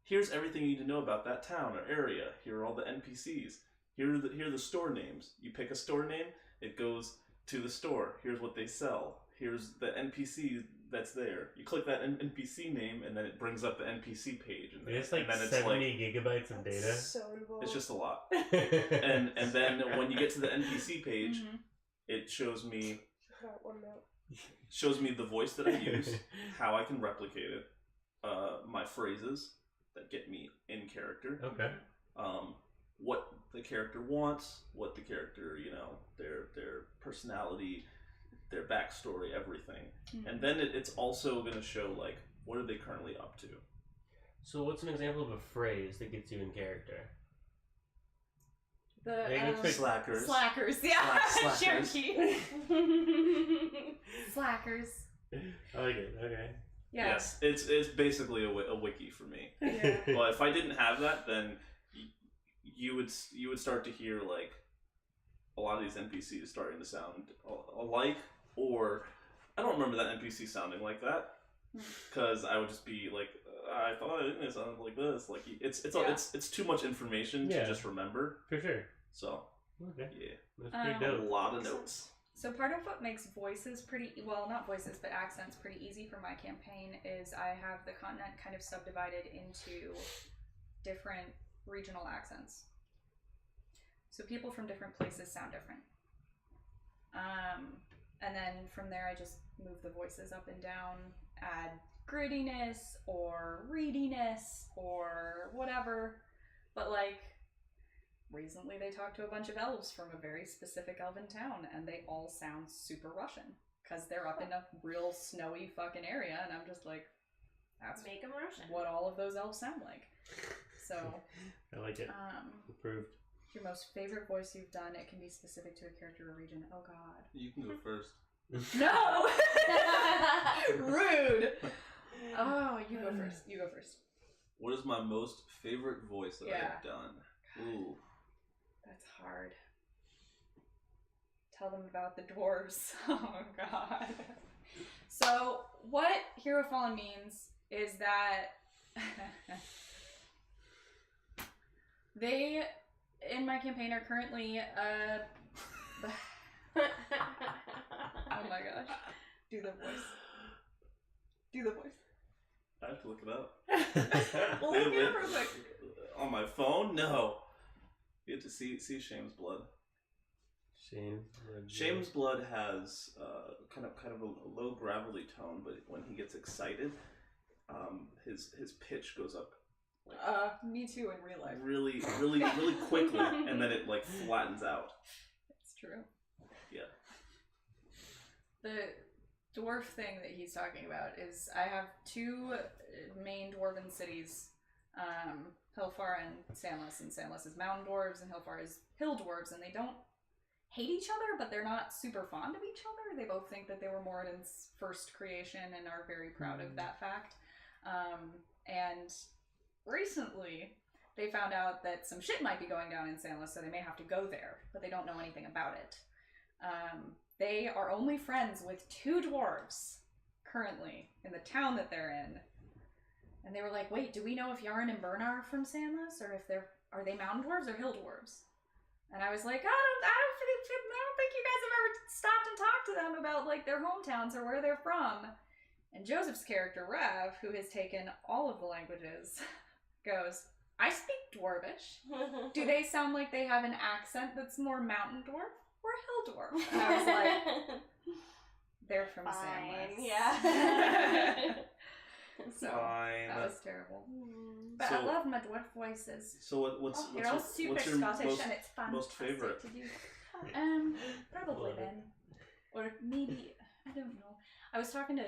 Here's everything you need to know about that town or area. Here are all the NPCs. Here are the store names. You pick a store name, it goes to the store. Here's what they sell. Here's the NPC that's there. You click that NPC name, and then it brings up the NPC page. And It's like and then 70 gigabytes of data. So involved. it's just a lot. And then when you get to the NPC page, it shows me the voice that I use, how I can replicate it, my phrases that get me in character. Okay. What the character wants, what the character, their personality, their backstory, everything. And then it's also going to show, like, what are they currently up to. So what's an example of a phrase that gets you in character? Slackers. Slackers, yeah. Slackers. Cherokee. Slackers. I like it. Okay. Yeah. Yes, it's basically a wiki for me. Yeah. But if I didn't have that, then you would start to hear, like, a lot of these NPCs starting to sound alike, or I don't remember that NPC sounding like that, because I would just be like, I thought it sounded like this. Like, it's too much information to just remember. For sure. So Okay. yeah, That's pretty a dope. lot of notes. So part of what makes voices pretty, well, not voices, but accents pretty easy for my campaign is I have the continent kind of subdivided into different regional accents. So people from different places sound different. And then from there I just move the voices up and down, add grittiness or readiness or whatever. But like, recently they talked to a bunch of elves from a very specific elven town, and they all sound super Russian because they're up in a real snowy fucking area, and I'm just like, that's Make them Russian. what all of those elves sound like. So, I like it. Approved. your most favorite voice you've done, it can be specific to a character or region. Oh god. You can go first. No! Rude! Oh, you go first. You go first. What is my most favorite voice that I have done? Ooh. That's hard. Tell them about the dwarves. Oh god. So, what Hero Fallen means is that they, in my campaign, are currently oh my gosh. Do the voice. Do the voice. I have to look it up. Well, look it up real quick. On my phone? No. You have to see Shame's blood. Shame's blood has kind of a low gravelly tone, but when he gets excited, his pitch goes up. Like, Me too in real life. really quickly, and then it like flattens out. It's true. Yeah. The dwarf thing that he's talking about is I have two main dwarven cities, Hilfar and Samlis. And Samlis is mountain dwarves, and Hilfar is hill dwarves, and they don't hate each other, but they're not super fond of each other. They both think that they were Moradin's first creation and are very proud of that fact. And recently, they found out that some shit might be going down in Samlis, so they may have to go there, but they don't know anything about it. They are only friends with two dwarves currently in the town that they're in. And they were like, wait, do we know if Yarn and Berna are from Sandless, or if are they mountain dwarves or hill dwarves? And I was like, I don't think you guys have ever stopped and talked to them about like their hometowns or where they're from. And Joseph's character, Rev, who has taken all of the languages, goes, I speak Dwarvish. Do they sound like they have an accent that's more mountain dwarf or hill dwarf? And I was like, they're from Sandless. Yeah. So Fine. that was terrible. But So- I love my dwarf voices. So what's They're all super what's your Scottish and it's fun. most favorite? to do. Probably Love it. then, or maybe I don't know. I was talking to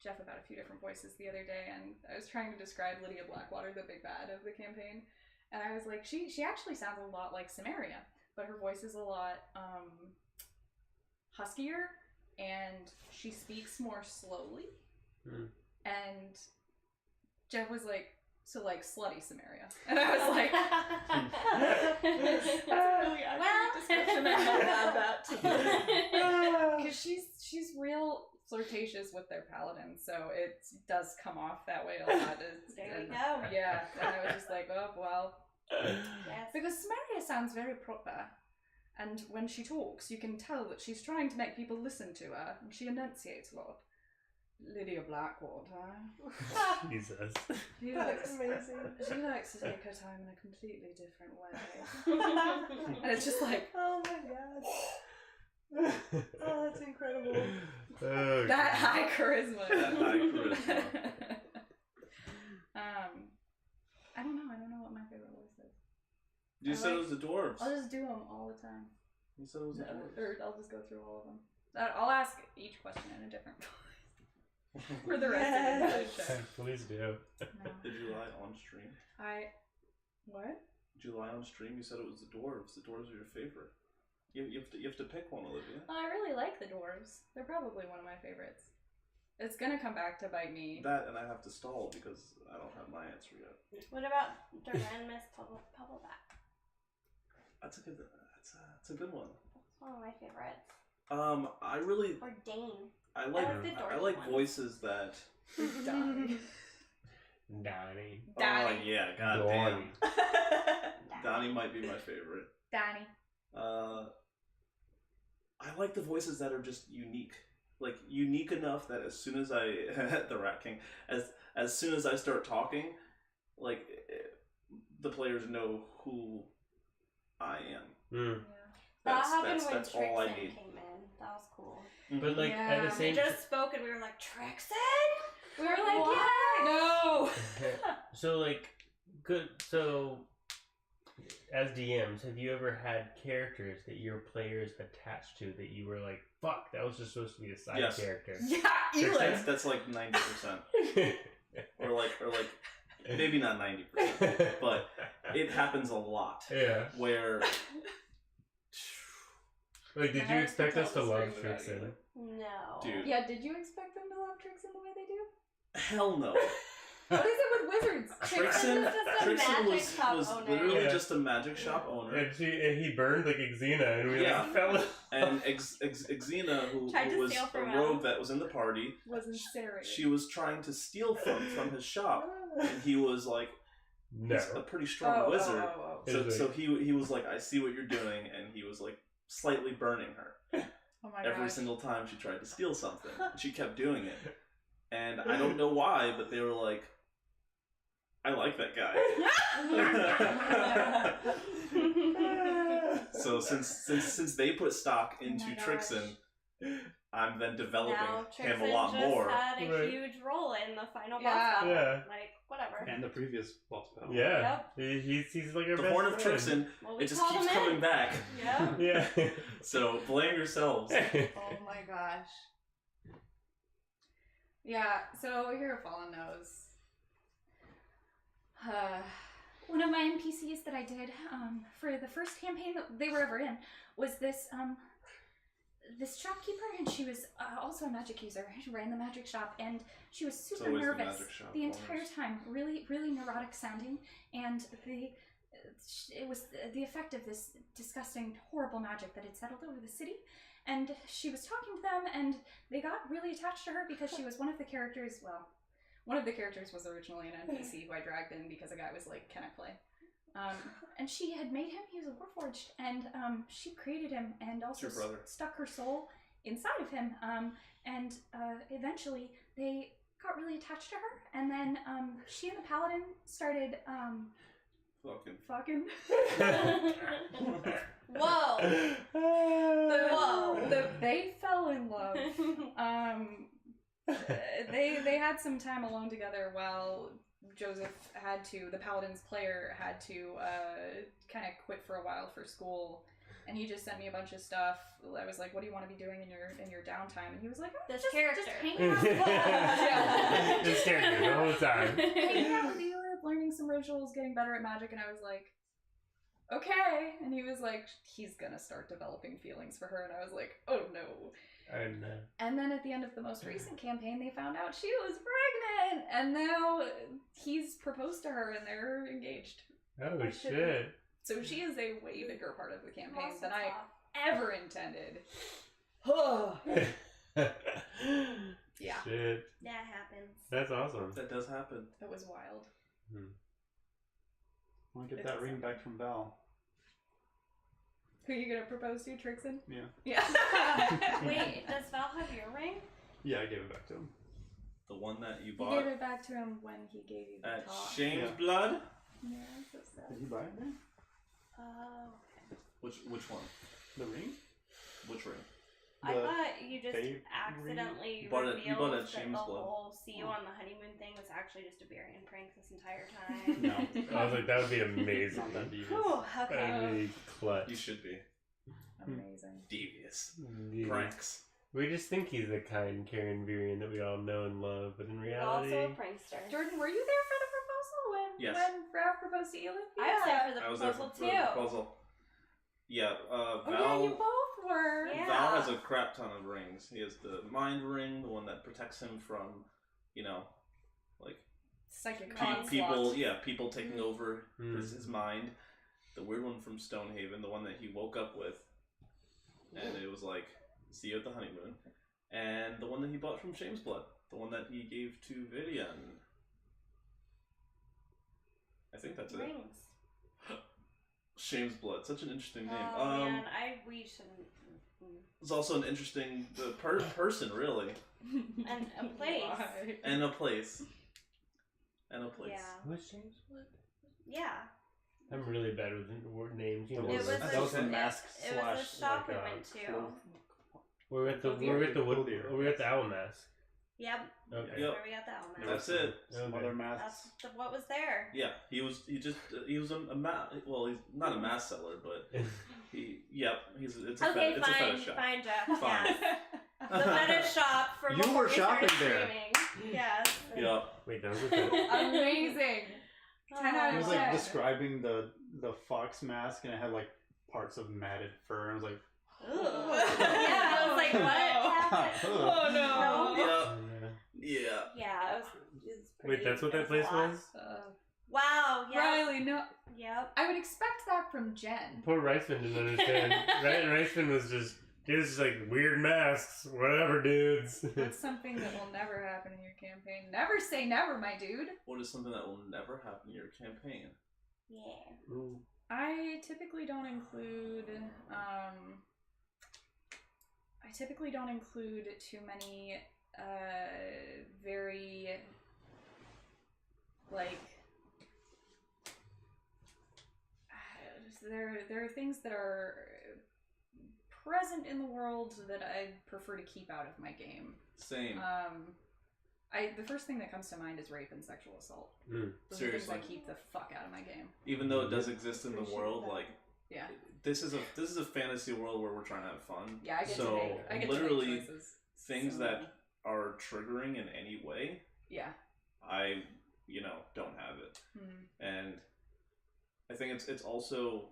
Jeff about a few different voices the other day, and I was trying to describe Lydia Blackwater, the big bad of the campaign, and I was like, she actually sounds a lot like Samaria, but her voice is a lot huskier, and she speaks more slowly. And Jeff was like, so like slutty Samaria, and I was like, That's a really accurate description. I'm gonna add that to because she's real flirtatious with their paladin, so it does come off that way a lot. There we And- go. Yeah, and I was just like, oh well, Yes. because Samaria sounds very proper, and when she talks, you can tell that she's trying to make people listen to her, and she enunciates a lot. Lydia Blackwater. Jesus. She That's likes, amazing. she likes to take her time in a completely different way. And it's just like, Oh my god. Oh, that's incredible. Oh, that high charisma. That high charisma. I don't know what my favorite voice is. You I said it like- was the dwarves. I'll just do them all the time. You said it was the dwarves. Or I'll just go through all of them. I'll ask each question in a different voice for the rest of the show. Please do. No. Did you lie on stream? What? Did you lie on stream? You said it was the dwarves. The dwarves are your favorite. You have to pick one, Olivia. Well, I really like the dwarves. They're probably one of my favorites. It's gonna come back to bite me. That, and I have to stall because I don't have my answer yet. What about Duran Miss Pubbleback? That's a good one. That's one of my favorites. I really Or Dane. I like the I dorky like one. voices that. Donnie. Donnie. Oh Donnie. yeah, goddamn. Donnie might be my favorite. Donnie. I like the voices that are just unique. Like unique enough that as soon as I the Rat King, as soon as I start talking, like the players know who I am. Mm. That happened when That's all I Trixon need. came in. That was cool. But like at the Yeah. They same just spoke and we were like, Trixon? We were like, What? yeah, no. So like good so as DMs, have you ever had characters that your players attached to that you were like, fuck, that was just supposed to be a side Yes. character? Yeah, Eli. That's like 90%, or like maybe not 90%, but it happens a lot. yeah. Where Like, did I you have to expect tell us to the love story without Trixon? No. Dude. Yeah, did you expect them to love Trixon the way they do? hell no. What is it with wizards? Trixon Just a Trixon magic shop was owner. literally Yeah. just a magic shop owner. And he burned like Xena, and we Yeah. like fell. And Xena, who Tried to was steal a from him. rogue that was in the party, Was incinerated. she was trying to steal from his shop, and he was like, No. he's a pretty strong wizard. Is So it? he was like, I see what you're doing, and he was like slightly burning her Oh my every gosh. single time she tried to steal something. She kept doing it, and I don't know why, but they were like, I like that guy. So since they put stock into my gosh. Trixon, I'm then developing Now him a Trixon lot just more. had a Right. huge role in the final Yeah. boss battle. Yeah. Like, whatever. And the previous boss battle. Yeah. He's like our The best Horn of friend. Trixon, Well, we it just called keeps him coming in. back. Yeah. Yeah. So blame yourselves. Oh my gosh. Yeah, so Hero Fallen knows. One of my NPCs that I did for the first campaign that they were ever in was this shopkeeper, and she was also a magic user. She ran the magic shop, and she was super always the nervous magic shop the entire owners. time. Really, really neurotic sounding, and it was the effect of this disgusting, horrible magic that had settled over the city. and she was talking to them, and they got really attached to her because she was one of the characters. Well, one of the characters was originally an NPC who I dragged in because a guy was like, "Can I play?" And she had made him. He was a Warforged, and she created him and also stuck her soul inside of him. And eventually they got really attached to her, and then she and the Paladin started fucking. Whoa! They fell in love. They had some time alone together while the Paladin's player had to kind of quit for a while for school, and he just sent me a bunch of stuff. I was like, "What do you want to be doing in your downtime?" And he was like, "Oh, This just character. hanging out with you." Just character the whole time. Hanging out with you, learning some rituals, getting better at magic, and I was like, "Okay." And he was like, "He's gonna start developing feelings for her," and I was like, "Oh no." And then at the end of the most recent campaign, they found out she was pregnant, and now he's proposed to her, and they're engaged. Oh shit! So she is a way bigger part of the campaign than I ever intended. Yeah. Shit. That happens. That's awesome. That does happen. That was wild. I want to get that ring back from Val. Who are you gonna propose to, Trixon? Yeah. Yeah. Wait, does Val have your ring? Yeah, I gave it back to him. The one that you You bought gave it back to him when he gave you the at top. Shane's Yeah. Blood? Yeah, so sad. Did he buy it there? Oh, okay. Which one? The ring? Which ring? I The thought you just fave accidentally You bought it revealed at that Shane's the Blood. whole see you on the honeymoon thing was actually just a Varian prank this entire time. No. I was like, that would be amazing. Not that devious. Whew, okay. That'd be clutch. You should be. Amazing. Devious. Yeah. Pranks. We just think he's the kind, caring Virian that we all know and love, but in reality, Also a prankster. Jordan, were you there for the proposal Yes. when Raph proposed to Elif? I was there for the I was there proposal for too. the proposal. Yeah, Oh Val. yeah, you both were. Yeah. Val has a crap ton of rings. He has the mind ring, the one that protects him from, like Psychic people. Yeah, people taking over Mm. his mind. The weird one from Stonehaven, the one that he woke up with, and it was like, see you at the honeymoon. And the one that he bought from Shane's Blood, the one that he gave to Vivian. I think that's it. Rings. Shane's Blood, such an interesting name. Oh man, we shouldn't. It's also an interesting person, really, And a place. Why? and a place, and a place. Yeah. What's James? What? Yeah. I'm really bad with word names. You know, It was that was a mask it was slash a shop like we went to. we're at the Clothier. we're at the owl mask. Yep. Okay. That's Yep. where we got the element. That's it. Some Okay. other masks. That's what was there. Yeah, he was well, he's not a mask seller, but it's a Okay, it's a fine, fetish shop. fine, Jeff. Fine. Yes. The fetish shop for You before were we started shopping there. streaming. Yes. Yep. Wait, that was a fetish. Amazing. 10 out He of was like 10. describing the fox mask, and it had like parts of matted fur. And I was like, Ooh. Yeah, I was like, what happened? Oh no. Yep. Yeah. Yeah, it was pretty, Wait, that's what that it was place a lot. was? Wow, yeah. Riley, no. Yep. I would expect that from Jen. Poor Riceman didn't understand. Right? Riceman was just like weird masks, whatever, dudes. That's something that will never happen in your campaign. Never say never, my dude. What is something that will never happen in your campaign? Yeah. Ooh. I typically don't include too many very like there are things that are present in the world that I prefer to keep out of my game. Same. The first thing that comes to mind is rape and sexual assault. Mm. Those Seriously. are things I keep the fuck out of my game. Even though it does exist in the Appreciate world, that. like Yeah. this is a fantasy world where we're trying to have fun. Yeah, I get so to make literally choices. things So- that are triggering in any way, Yeah. I don't have it. Mhm. And I think it's also,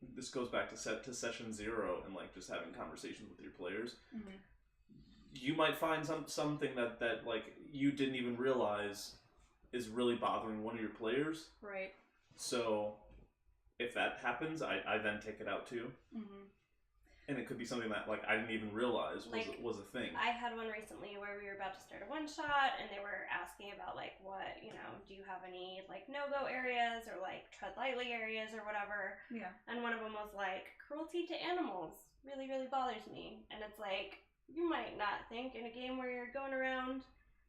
this goes back to session 0 and like just having conversations with your players. Mhm. You might find something that like you didn't even realize is really bothering one of your players. Right. So if that happens, I then take it out too. Mm-hmm. And it could be something that like I didn't even realize was a thing. I had one recently where we were about to start a one shot, and they were asking about like what do you have any like no go areas or like tread lightly areas or whatever. Yeah. And one of them was like cruelty to animals really bothers me, and it's like you might not think in a game where you're going around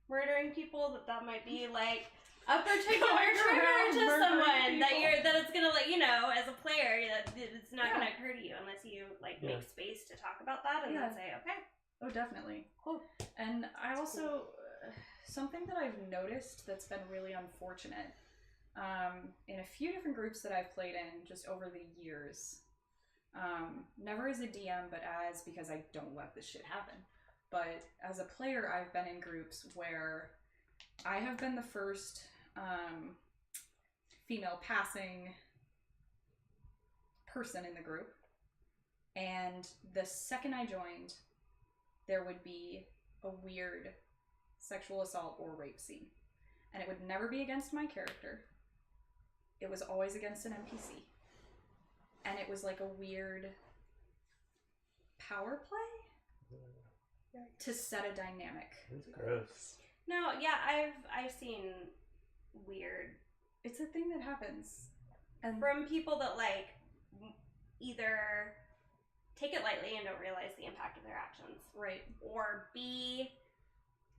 murdering people that might be like a particular trigger to someone that it's gonna like as a player that it's not gonna occur to you unless you like make space to talk about that and then say okay. Oh, definitely. Cool. And I also something that I've noticed that's been really unfortunate in a few different groups that I've played in just over the years. Never as a DM, but because I don't let this shit happen. But as a player, I've been in groups where I have been the first female passing person in the group, and the second I joined, there would be a weird sexual assault or rape scene, and it would never be against my character. It was always against an NPC, and it was like a weird power play to set a dynamic. That's gross. No, yeah, I've seen weird. It's a thing that happens, and from people that like either take it lightly and don't realize the impact of their actions, right, or B,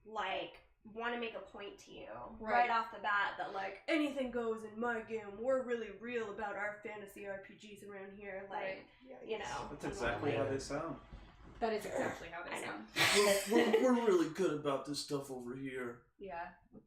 like want to make a point to you right off the bat that like anything goes in my game. We're really real about our fantasy RPGs around here, like That's exactly how they sound. That is exactly how they sound. We're really good about this stuff over here. Yeah.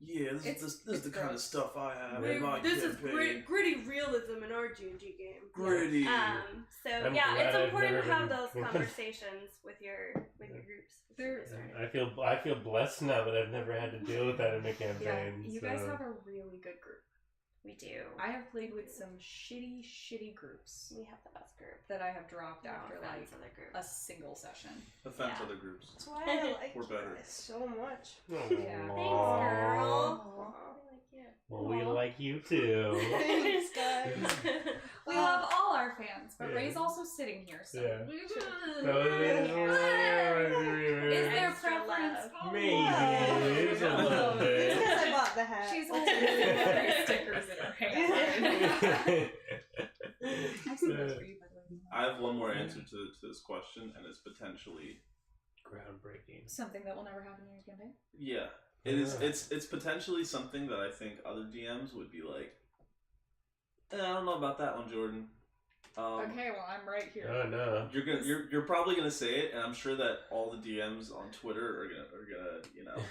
Yeah, this is the kind of stuff I have in my This is campaign. gritty realism in our D&D game. Gritty. I'm yeah, glad it's I've important never to have been- those conversations with your groups. I feel blessed now that I've never had to deal with that in a campaign. You guys have a really good group. We do. I have played with some shitty groups. We have the best group that I have dropped after like other groups. a single session. Offense other groups. That's why I like We're better. so much. Yeah. Thanks, girl. Well, we like you too. Thanks, guys. We love all our fans, but Ray's also sitting here, so. Yeah. Is there preference? Maybe. It's a little bit. Because I bought the hat. She's holding three stickers in her hand. I see those for you, by the way. I have one more answer to this question, and it's potentially groundbreaking. Something that will never happen in your campaign? Yeah. It is. It's potentially something that I think other DMs would be like, I don't know about that one, Jordan. Okay, well I'm right here. Oh no. You're probably gonna say it, and I'm sure that all the DMs on Twitter are gonna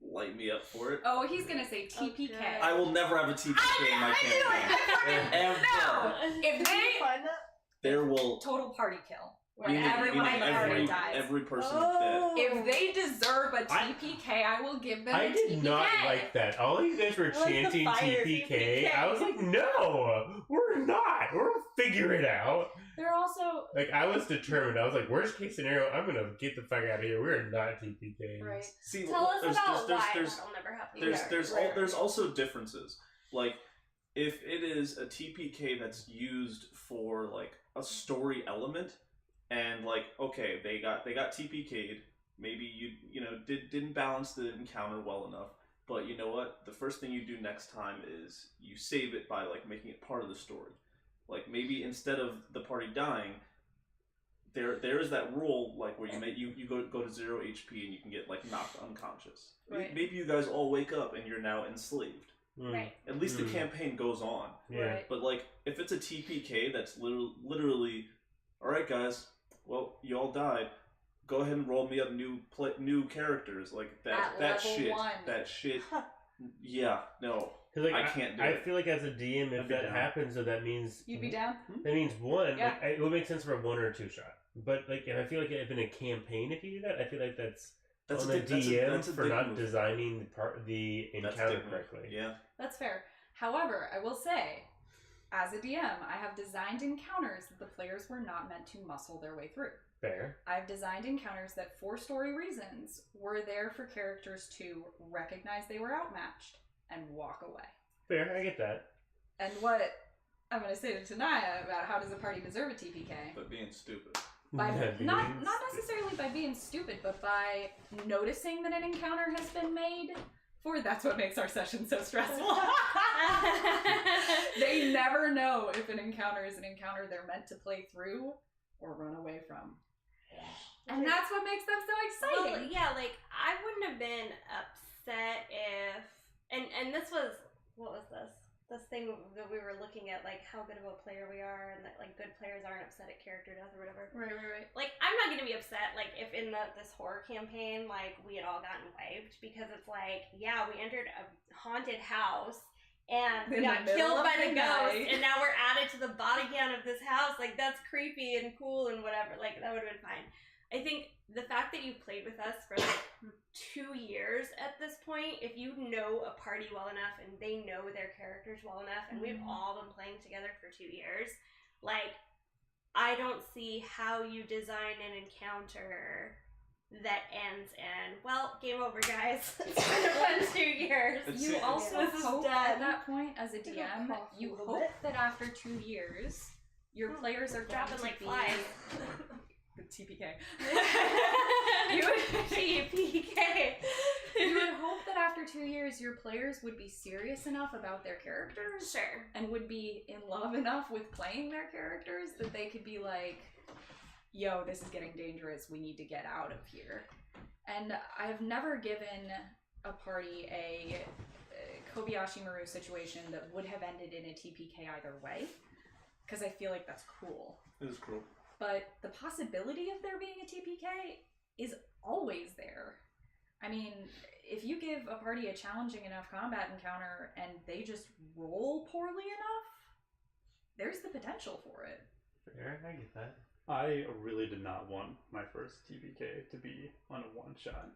light me up for it. Oh, he's gonna say TPK. Okay. I will never have a TPK in my campaign. Ever. No! If they Find that? There will total party kill. When meaning everyone in the party dies. every person Oh. If they deserve a TPK, I will give them a I TPK. did not like that. All of you guys were I like the chanting fire TPK. TPK. I was like, no, we're not. We'll figure it out. They're also Like, I was determined. I was like, worst case scenario, I'm going to get the fuck out of here. We're not TPKs. right. See, Tell us about why there's that'll never happen. there's also differences. Like, if it is a TPK that's used for like a story element, and like, okay, they got TPK'd. Maybe you didn't balance the encounter well enough. But you know what? The first thing you do next time is you save it by like making it part of the story. Like maybe instead of the party dying, there is that rule like where you go to 0 HP and you can get like knocked unconscious. Right. Maybe you guys all wake up and you're now enslaved. Right. At least the campaign goes on. Yeah. Right. But like if it's a TPK that's literally, all right guys, well you all died. Go ahead and roll me up new characters like that. At That level shit. 1. That shit. Yeah. No. 'Cause, like, I can't do I it. feel like as a DM, I'd if be that down. happens, so that means You'd be down? that means one. Yeah. Like, it would make sense for a 1 or 2 shot. But like, and I feel like if in a campaign, if you do that, I feel like that's on the DM for not designing the encounter correctly. Yeah. That's fair. However, I will say, as a DM, I have designed encounters that the players were not meant to muscle their way through. Fair. I've designed encounters that, for story reasons, were there for characters to recognize they were outmatched and walk away. Fair. I get that. And what I'm going to say to Tanaya about how does a party deserve a TPK? But being stupid. By not necessarily by being stupid, but by noticing that an encounter has been made. That's what makes our session so stressful. They never know if an encounter is an encounter they're meant to play through or run away from. And that's what makes them so exciting. Well, yeah, like, I wouldn't have been upset if... And this was... What was this? This thing that we were looking at, like, how good of a player we are, and that, like, good players aren't upset at character death or whatever. Right. Like, I'm not gonna be upset, like, if in this horror campaign, like, we had all gotten wiped, because it's like, yeah, we entered a haunted house, and we got killed by the ghost, and now we're added to the body count of this house. Like, that's creepy and cool and whatever. Like, that would have been fine. I think the fact that you've played with us for like 2 years at this point, if you know a party well enough and they know their characters well enough, and we've all been playing together for 2 years, like, I don't see how you design an encounter that ends in, well, game over, guys. It's been 2 years. You also This is hope done. at that point, as a DM, you hope that after 2 years, your players are dropping going like to flies. The TPK. TPK. You would hope that after 2 years, your players would be serious enough about their characters. Sure. And would be in love enough with playing their characters that they could be like, yo, this is getting dangerous, we need to get out of here. And I've never given a party a Kobayashi Maru situation that would have ended in a TPK either way, because I feel like that's cruel. It is cruel. But the possibility of there being a TPK is always there. I mean, if you give a party a challenging enough combat encounter and they just roll poorly enough, there's the potential for it. Fair, I get that. I really did not want my first TPK to be on a one-shot.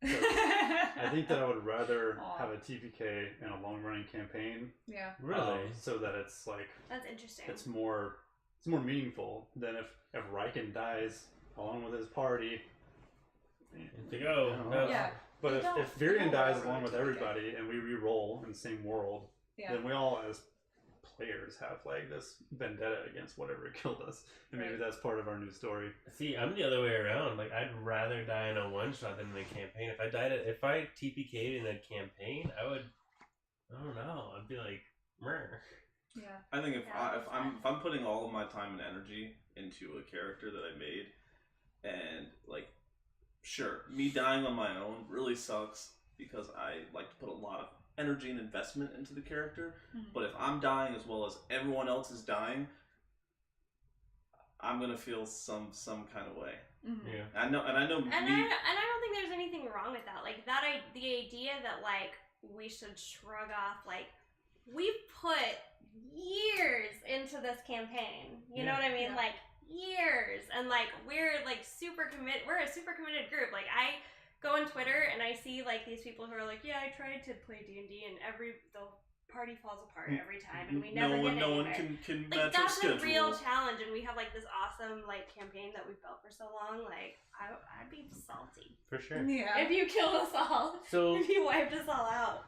I think that I would rather have a TPK in a long-running campaign. Yeah. Really? So that it's like... That's interesting. It's more meaningful than if Riken dies along with his party. To go. No. Yeah. But They if don't Virion dies really along with TPK. everybody and we re-roll in the same world, Yeah. then we all as players have like this vendetta against whatever killed us. And maybe Right. that's part of our new story. See, I'm the other way around. Like, I'd rather die in a one shot than in a campaign. If I TPK'd in a campaign, I don't know. I'd be like, meh. Yeah. I think if Yeah, I'm putting all of my time and energy into a character that I made, and like, sure, me dying on my own really sucks because I like to put a lot of energy and investment into the character. Mhm. But if I'm dying as well as everyone else is dying, I'm gonna feel some kind of way. Mm-hmm. Yeah. I know. And I don't think there's anything wrong with that. Like, the idea that, like, we should shrug off, like, we've put years into this campaign. You know what I mean? Yeah. Like, years. And, like, we're, like, we're a super committed group. Like, I go on Twitter and I see, like, these people who are like, yeah, I tried to play D&D and the party falls apart every time and we never get no one anywhere. can Like, match our that's schedule. a real challenge, and we have like this awesome like campaign that we've built for so long. Like, I'd be salty For sure. Yeah. if you killed us all. So If you wiped us all out.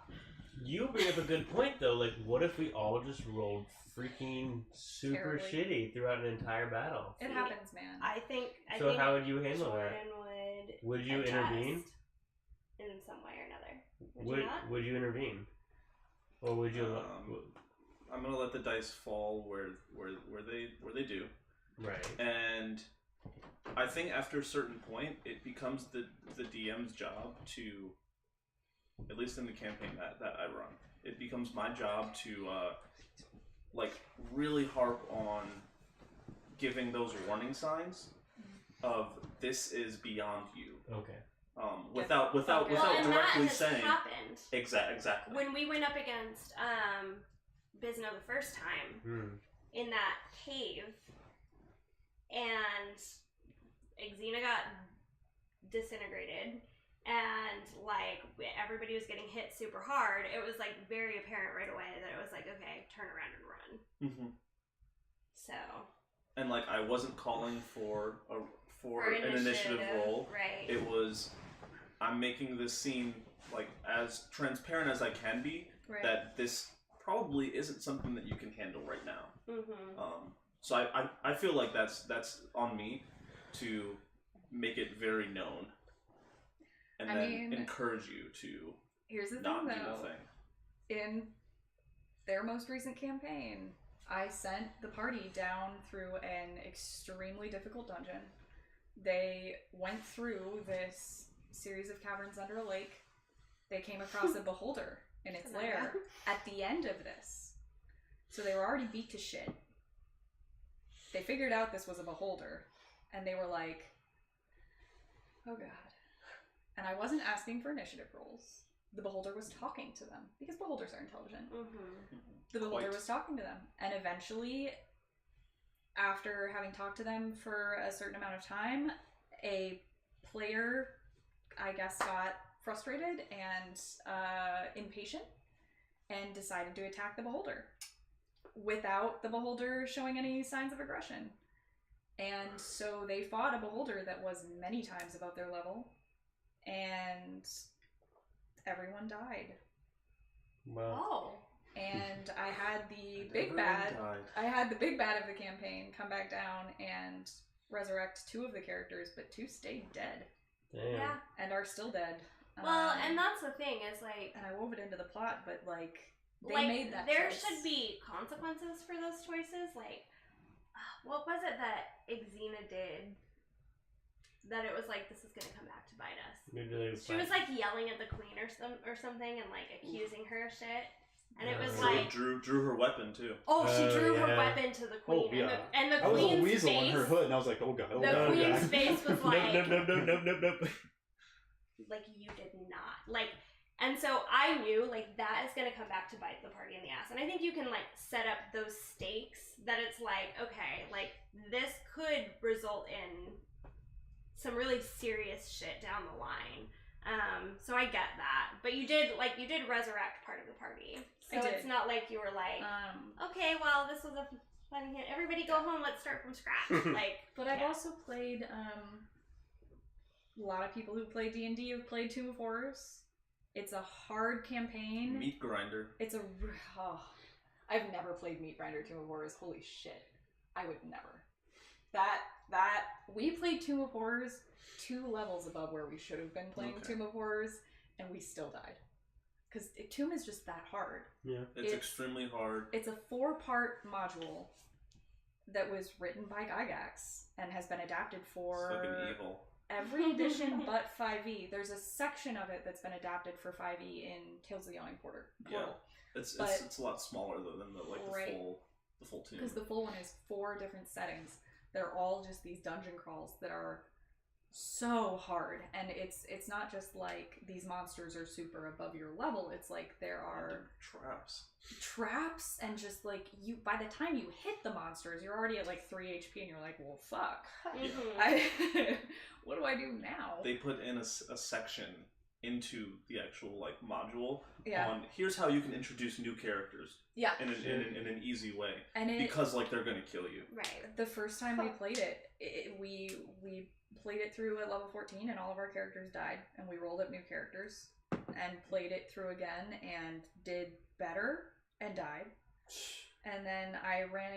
you bring up a good point though. Like, what if we all just rolled freaking super Terribly. shitty throughout an entire battle? It happens, man. I think. So how would you handle that? Jordan Would you adjust intervene? in some way or another? Would you not? Would you intervene? Or would you? I'm gonna let the dice fall where they do. Right. And I think after a certain point, it becomes the DM's job to, at least in the campaign that I run, it becomes my job to like really harp on giving those warning signs of this is beyond you. Okay. Without Well, and directly that has saying happened. exactly. When we went up against Bizno the first time in that cave, and Xena got disintegrated, and like everybody was getting hit super hard, it was like very apparent right away that it was like, okay, turn around and run. Mm-hmm. So. And like I wasn't calling for an initiative roll. Right. It was, I'm making this scene like as transparent as I can be, Right. that this probably isn't something that you can handle right now. Mm-hmm. So I feel like that's on me. to make it very known, and then encourage you to here's the not thing, do though. the thing. In their most recent campaign, I sent the party down through an extremely difficult dungeon. They went through this series of caverns under a lake. They came across a beholder in its lair at the end of this. So they were already beat to shit. They figured out this was a beholder, and they were like, oh god. And I wasn't asking for initiative rolls. The beholder was talking to them, because beholders are intelligent. The beholder was talking to them, and eventually, after having talked to them for a certain amount of time, a player, I guess, got frustrated and impatient and decided to attack the beholder without the beholder showing any signs of aggression. And so they fought a beholder that was many times above their level, and everyone died. Wow. And I had the big bad of the campaign come back down and resurrect 2 of the characters, but 2 stayed dead. Damn. Yeah. And are still dead. Well, and that's the thing is like, and I wove it into the plot, but like they like, made that there choice. should be consequences for those choices. Like, what was it that Xena did? That it was like, this is gonna come back to bite us. She was like yelling at the queen or something and like accusing her of shit. And it was like drew her weapon too. Oh, she drew her weapon to the queen, and the I was a queen's weasel face. in her hood, and I was like, "Oh god, oh the god." queen's face was like, nope. like you did not like. And so I knew like that is gonna come back to bite the party in the ass. And I think you can like set up those stakes that it's like, okay, like this could result in some really serious shit down the line. So I get that, but you did resurrect part of the party. So it's not like you were like, okay, well, this was a fun hit. Everybody go home. Let's start from scratch. Like, but I've also played. A lot of people who play D&D have played Tomb of Horrors. It's a hard campaign. Meat Grinder. It's a. I've never played Meat Grinder Tomb of Horrors. Holy shit! I would never. That we played Tomb of Horrors 2 levels above where we should have been playing Tomb of Horrors, and we still died. Because Tomb is just that hard. Yeah. It's extremely hard. It's a 4-part module that was written by Gygax and has been adapted for It's fucking evil. every edition but 5e. There's a section of it that's been adapted for 5e in Tales of the Yawning Portal. Yeah. It's a lot smaller though than the full Tomb. Because the full one is 4 different settings. They're all just these dungeon crawls that are so hard, and it's not just like these monsters are super above your level. It's like there are traps and just like you by the time you hit the monsters you're already at like 3 HP and you're like, well fuck. What do I do now? They put in a section into the actual like module Yeah. on here's how you can introduce new characters Yeah. in an easy way, And because like they're gonna kill you. right. The first time we played we played it through at level 14 and all of our characters died, and we rolled up new characters and played it through again and did better and died. And then I run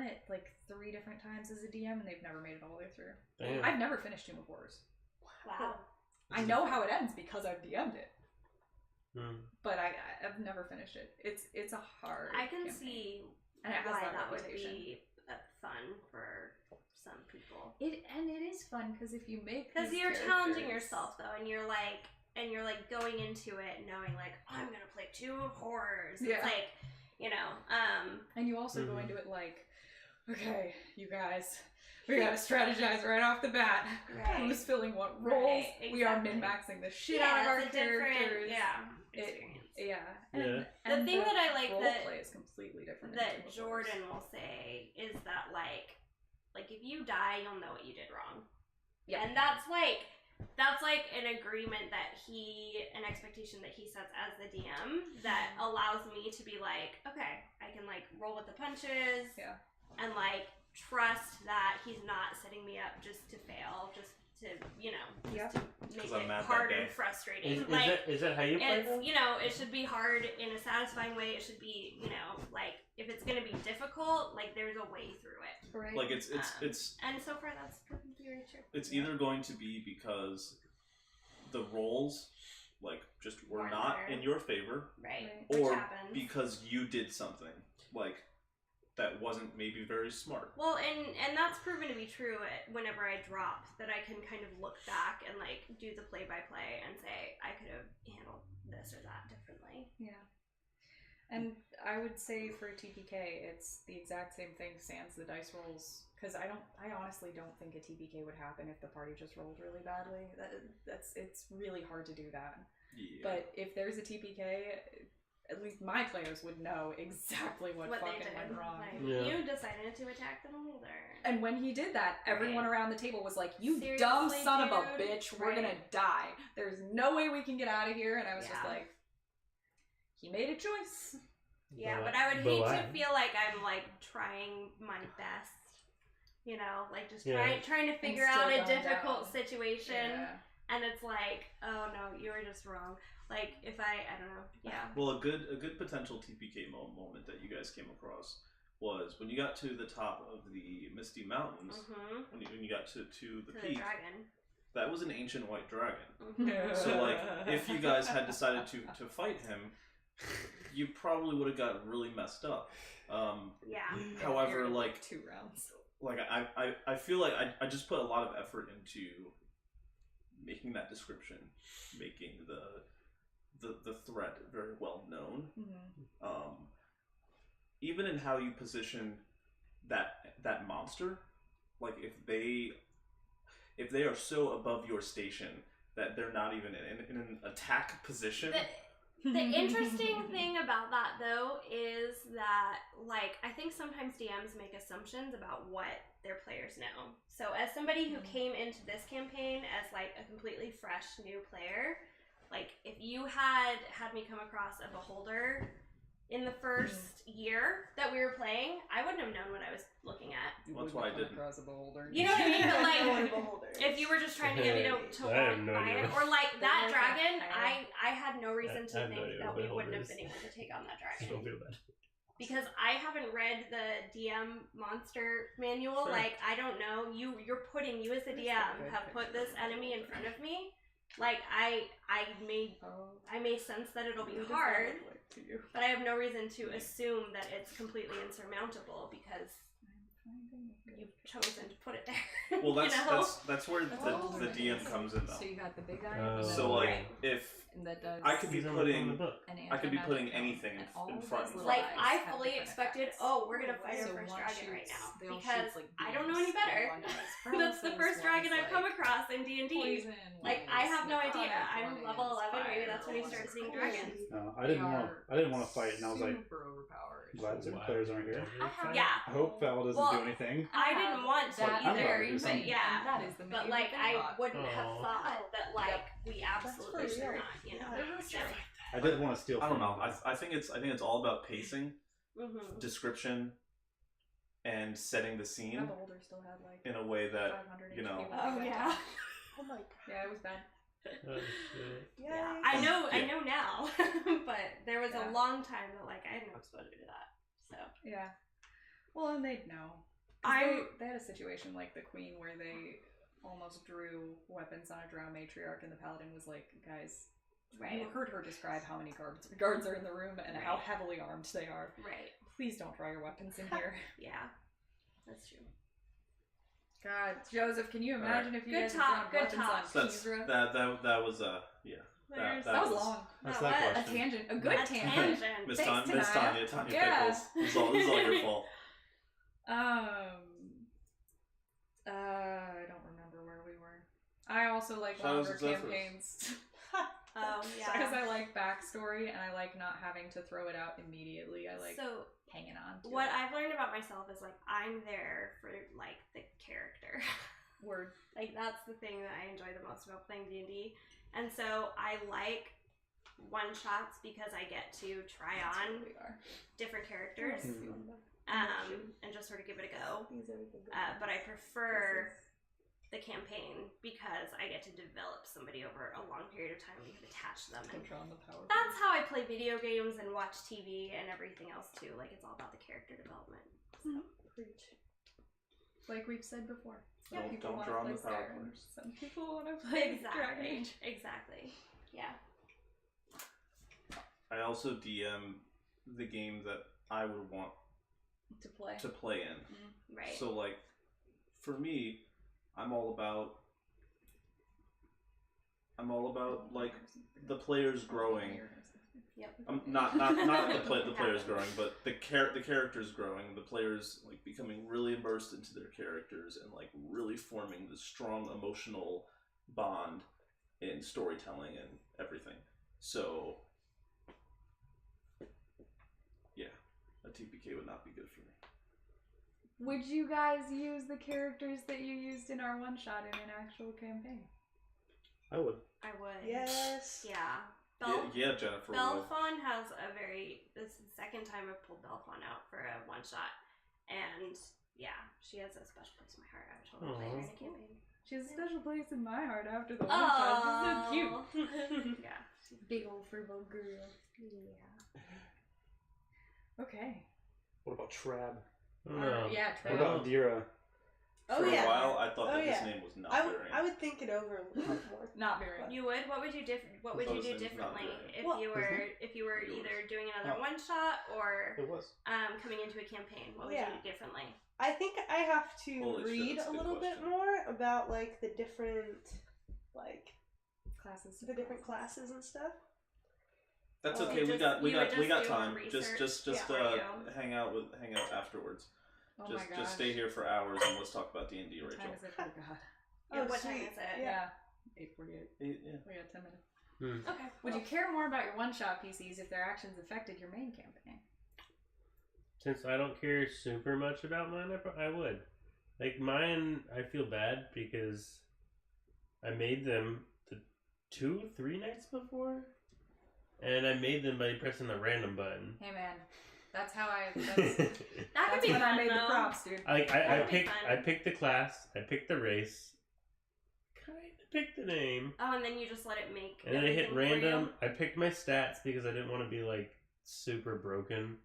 it like 3 different times as a DM, and they've never made it all the way through. Damn. I've never finished Tomb of Horrors. Wow. I know how it ends because I've DM'd it, but I've never finished it. It's a hard. I can campaign. see And it has why that that would reputation. be fun for some people. It is fun because if you make Because these you're challenging characters- yourself though, and you're like going into it knowing like, I'm gonna play Tomb of Horrors. Yeah. It's like, you know, and you also go into it like, okay, you guys, we gotta strategize right off the bat. Right. Who's filling what roles? Right, We are exactly. min-maxing the shit out of our it's a different characters. experience. And The thing that I like that roleplay is completely different. in that Tomb of Horrors. Jordan will say is that like if you die, you'll know what you did wrong. Yeah. And that's like an agreement that an expectation that he sets as the DM that allows me to be like, okay, I can like roll with the punches. Yeah. And like trust that he's not setting me up just to fail, just to you know, Yep. just to make 'Cause I'm it mad that hard day. and frustrating. Is Like, that how you play? it's, you know, it should be hard in a satisfying way. It should be, you know, like, if it's gonna be difficult, like, there's a way through it. Right. Like it's And so far, that's very true. it's either going to be because the roles like just were Weren't not there. in your favor, Right. or Which happens. because you did something like that wasn't maybe very smart. Well, and that's proven to be true whenever I drop, that I can kind of look back and, like, do the play-by-play and say, I could have handled this or that differently. Yeah. And I would say for TPK, it's the exact same thing sans the dice rolls. Because I honestly don't think a TPK would happen if the party just rolled really badly. It's really hard to do that. Yeah. But if there's a TPK, at least my players would know exactly what What they fucking did. went wrong. Like, Yeah. you decided to attack the holder. And when he did that, everyone Right. around the table was like, "You Seriously, dumb son of a dude?" bitch, we're Right. gonna die. There's no way we can get out of here." And I was just Yeah. like, he made a choice. Yeah, But- but I would but hate why? to feel like I'm, like, trying my best. You know, like, just Yeah. trying to figure still out a going difficult down. situation. Yeah. And it's like, oh no, you were just wrong. Like, if I don't know, yeah. Well, a good potential TPK moment that you guys came across was when you got to the top of the Misty Mountains. Mm-hmm. When you got to the To the peak, dragon. that was an ancient white dragon. Mm-hmm. So like, if you guys had decided to fight him, you probably would have got really messed up. Yeah. However, like 2 rounds. like I feel like I just put a lot of effort into making that description, making the threat very well known. Mm-hmm. Even in how you position that monster, like if they are so above your station that they're not even in an attack position. The interesting thing about that, though, is that, like, I think sometimes DMs make assumptions about what their players know. So as somebody who came into this campaign as, like, a completely fresh new player, like, if you had me come across a beholder in the first year that we were playing, I wouldn't have known what I was looking at. That's why I didn't. Cross a beholder. You know what I mean? But, like, Beholders. if you were just trying to get me to I have walk no by idea. it, or like that Okay. dragon, I had no reason I to have no think idea that what we beholder wouldn't have is. been able to take on that Don't dragon. feel bad. Because I haven't read the DM monster manual. Sure. Like, I don't know. You as the DM have put this enemy in front of me. Like, I may sense that it'll be hard, but I have no reason to assume that it's completely insurmountable because you've chosen to put it there. Well, you know? that's where the DM comes in, So though. you got the big eye. Oh. and then So the like, Right. if and that does. I could be He's on the putting book. an I could be anti-magic putting count, anything and in all front those of little Like, eyes I have fully different expected, effects. oh, we're gonna fight So our first one dragon right shoots- now. they all Because shoots, like, I don't know any beams, better. one does That's the paralysis, first dragon one is, I've come like, across in D&D. poison, Like, one I is have no idea. necrotic, I'm one level is 11, maybe fire, that's when you one start is seeing cold. dragons. I didn't want to fight, and I was like, super overpowered. glad certain players aren't here. Yeah. I hope Val doesn't Well, do anything. I didn't want to that I'm either, probably very do but something. yeah. that is the But, main like, I thought. wouldn't have Aw. thought that, like, we absolutely That's should for real. not, you know. Yeah. So, I did want to steal. I don't from know. him. I think it's all about pacing, mhm. description, and setting the That scene beholder still had like in a way that 500 you know. HP. Oh, yeah. Oh my god. Yeah, it was bad. Oh, shit. Yeah, I know Yeah. now, but there was Yeah. a long time that, like, I had no exposure to that, so. Yeah. Well, and they'd know. 'Cause I'm- they had a situation like the Queen where they almost drew weapons on a drow matriarch, and the paladin was like, guys, Right. you heard her describe how many guards are in the room and how Right. heavily armed they are. Right, Please don't draw your weapons in here. yeah, that's true. God, Joseph, can you imagine if you Good guys talk, had good drawn weapons talk. on That's Kizra? that was yeah. There's- That was long. That's That that was. A question. tangent. A good A tangent. tangent. Miss Thanks, Tanya Tanaya. Yeah. Pickles. This is all your fault. I don't remember where we were. I also like Shadows longer and Zephyrs. campaigns. Oh, Because yeah. I like backstory and I like not having to throw it out immediately. I like So, hanging on to what it. I've learned about myself is, like, I'm there for, like, the character. Word. Like, that's the thing that I enjoy the most about playing D&D. And so I like one-shots because I get to try That's on where we are. different characters Mhm. and just sort of give it a go. These are the But I prefer the campaign because I get to develop somebody over a long period of time and get attached to them. And that's how I play video games and watch TV and everything else too. Like, it's all about the character development. So. Like we've said before. Some Don't people want draw to on play the power Skyrim. players. Some people want to play Dragon Age. Exactly. Yeah. I also DM the game that I would want To play in. Right. So like, for me, I'm all about like the players growing. Yep. Not the players growing, but the characters growing. The players like becoming really immersed into their characters and like really forming this strong emotional bond in storytelling and everything. So yeah, a TPK would not be good for me. Would you guys use the characters that you used in our one shot in an actual campaign? I would. I would. Yes. Yeah. Yeah, Jennifer would. Belfon has this is the second time I've pulled Belfon out for a one shot. And yeah, she has a special place in my heart. I would totally play her in a campaign. She has a special place in my heart after the one shot. She's so cute. Yeah. She's Big old frugal girl. yeah. Okay. What about Trab? No. Yeah, What Trevor. about Dira? Oh For yeah. a while, I thought Oh, that his yeah. name was not I would think it over a little bit more. Not very. You would? What would you What would you do Those things not differently good. if Well, you were Yours. either doing another Oh. one shot or It was. coming into a campaign? What would Yeah. you do differently? I think I have to Holy shit, read that's a a good little bit question. more about like the different Classes. classes and stuff. That's Oh. okay. You we would got do time. research Just for you. hang out afterwards. Oh just my gosh. stay here for hours and let's talk about D&D, What Rachel. time is it? Oh god. Yeah, Oh, what time sweet. is it? Yeah. 8:48. Yeah. We got 10 minutes. Okay. Would you care more about your one-shot PCs if their actions affected your main campaign? Since I don't care super much about mine, I would. Like mine, I feel bad because I made them the 2-3 nights before, and I made them by pressing the random button. Hey man, that's how I. That could That's be when fun, I made though. the props, dude. I That would be fun. picked the class, I picked the race, kind of picked the name, Oh, and then you just let it make. and then I hit everything for you? random. I picked my stats because I didn't want to be like super broken,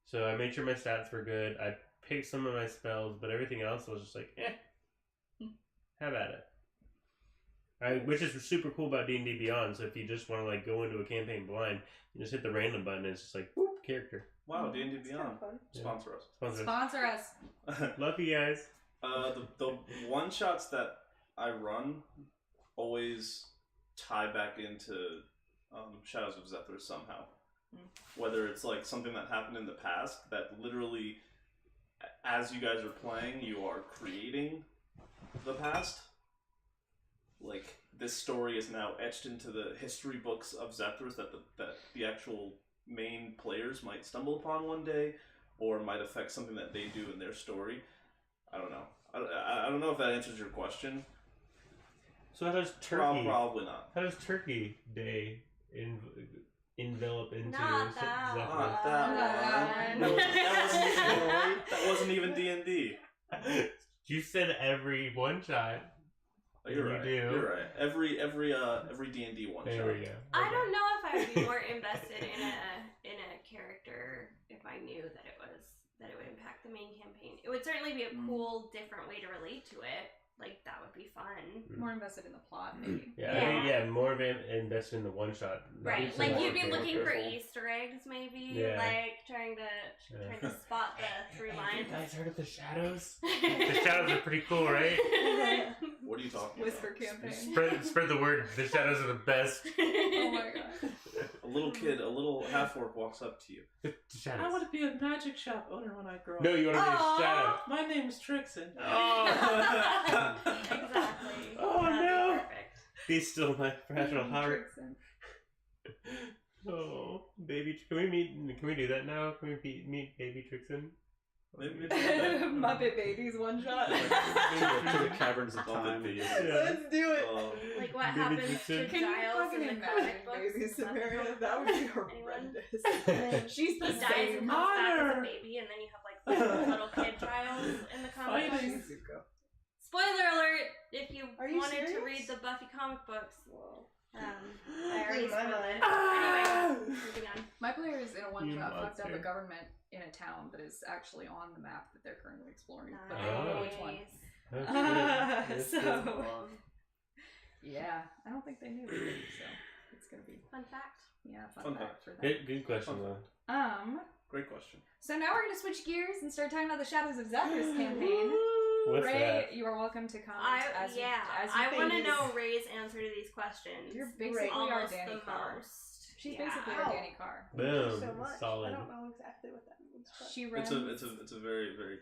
so I made sure my stats were good. I picked some of my spells, but everything else was just like, have at it. Which is super cool about D&D Beyond. So if you just want to like go into a campaign blind, you just hit the random button. And it's just like whoop, character. Wow, D&D It's kind Beyond. of fun. Yeah. Sponsor us. Sponsor. Sponsor us. Love you guys. The one shots that I run always tie back into Shadows of Zephyr somehow. Whether it's like something that happened in the past that literally, as you guys are playing, you are creating the past. Like this story is now etched into the history books of Zephyrs that the actual main players might stumble upon one day, or might affect something that they do in their story. I don't know. I don't know if that answers your question. So how does Turkey? Probably not. How does Turkey Day envelop into Not that Zephyr? Not that one. one. That wasn't even D&D. You said every one shot. Oh, you're You right. do. You're right. Every D&D one There shot. we go. I don't know if I would be more invested in a character if I knew that it would impact the main campaign. It would certainly be a cool, different way to relate to it. Like that would be fun. More invested in the plot, maybe. Yeah, I think, more of it invested in the one shot. Right, Not like so you'd be much looking for careful. Easter eggs, maybe, Yeah. like trying to spot the through Have lines. you guys heard of the shadows? The shadows are pretty cool, right? What are you talking Whisper about? campaign. Spread the word. The shadows are the best. Oh my god. A little kid, a little half-orc walks up to you. The shadows. I want to be a magic shop owner when I grow No, up. you want to be a shadow. My name is Trixon. Oh. Exactly. Oh, That'd be no. perfect. Be still my fragile heart. Trixon. Oh, baby. Can we do that now? Can we meet baby Trixon? Maybe Muppet Babies one shot. To the caverns of time. Babies. Yeah. Let's do it. Like what Baby happens Dixon. to Can you Giles fucking in the imagine comic books? Baby and stuff? Samaria, that would be Anyone? horrendous. She's He the dies and same. comes back as a Honor. baby, and then you have like little kid Giles in the comic Fighting. books. Spoiler alert! If you Are you wanted to serious? read the Buffy comic books, Whoa. I already Blew my spoiled mind. it. Anyway, moving on. My players in a one You shot fucked up a monster. government in a town that is actually on the map that they're currently exploring. But Nice. I don't know which one. That's good. That's So, good. Yeah, I don't think they knew either, so it's gonna be fun fact. fun fact for them. Good question though. Great question. So now we're gonna switch gears and start talking about the Shadows of Zephyrs campaign. What's Ray, that? you are welcome to comment as you I want to please. know Ray's answer to these questions. You're basically our almost Danny the Carr. most. She's Yeah. basically our Danny Carr. Thank you Boom. so much. Solid. I don't know exactly what that means. But She runs. It's a very very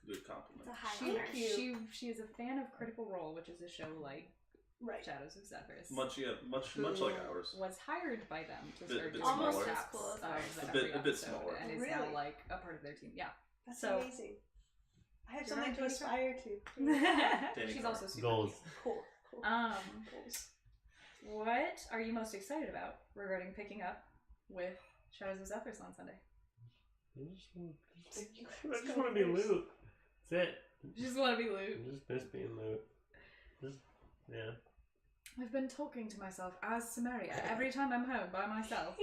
good compliment. It's a high She, honor. she is a fan of Critical Role, which is a show like right. Shadows of Zephyrs. Much like ours. Was hired by them to Bit- start bit doing Almost smaller. as recaps cool as of ours. every A bit episode, smaller. and is Really? now like a part of their team. Yeah. That's So- amazing. I have You're something on to Danny aspire to. Danny She's Carr. also super Goals. Cool. Cool. Goals. What are you most excited about regarding picking up with Shadows of Zephyrs on Sunday? I just want to be Luke. That's it. You just want to be I Luke. just miss being Luke. Yeah. I've been talking to myself as Samaria every time I'm home by myself.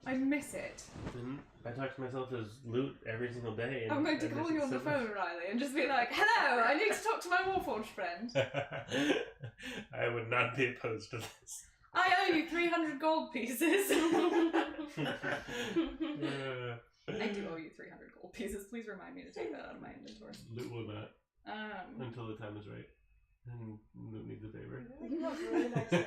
I miss it. And I talk to myself as Luke every single day. And I'm going to I miss call it you on so the phone, much. Riley, and just be like, hello, I need to talk to my Warforged friend. I would not be opposed to this. I owe you 300 gold pieces. I do owe you 300 gold pieces. Please remind me to take that out of my inventory. Luke will not until the time is right. And Luke needs a favor. You look really nice. Thank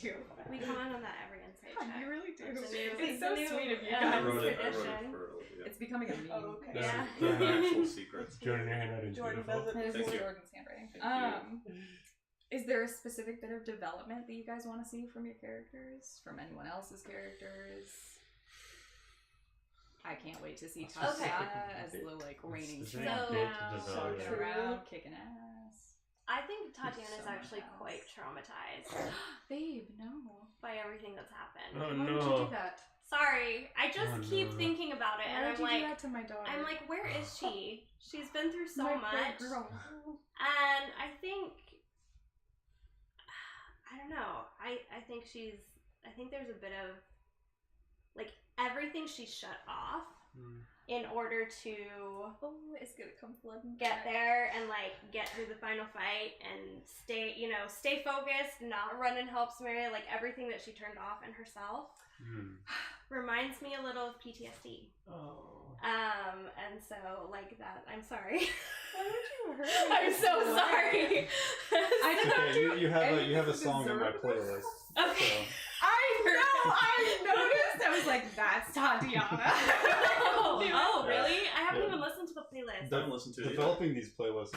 you. We comment on that every insight check. You really do. It's a new- It's so it's a new, sweet of you uh, I guys. wrote it tradition. for Olivia. It's becoming a meme. Oh, okay. Yeah. Those are actual secrets. Jordan, your handwriting is Jordan beautiful. does it. That is Thank you. Jordan's handwriting. Thank you. Is there a specific bit of development that you guys want to see from your characters? From anyone else's characters? I can't wait to see Tatiana as the like reigning Specific So- bit So to So develop. true. around, kicking ass. I think Tatiana's So actually much quite else. traumatized Babe, no. by everything that's happened. Oh, Why would you no. do that? Sorry, I just Oh, keep no. thinking about it, Why and would I'm you do like, that to my daughter? where is she? She's been through so My much, poor girl. and I think, I don't know. I think there's a bit of like everything she shut off in order to Oh, it's gonna come flooding. get there and like get through the final fight and stay focused, not run and help Samaria. Like everything that she turned off in herself reminds me a little of PTSD. Oh. And so like that. I'm sorry. Why would you hurt me? I'm so sorry. I It's don't okay. You have anything a to song in my deserve playlist. Okay. I know! I noticed! I was like, that's Tatiana. Oh, really? I haven't Yeah. even listened to the playlist. Don't listen to it. Developing these playlists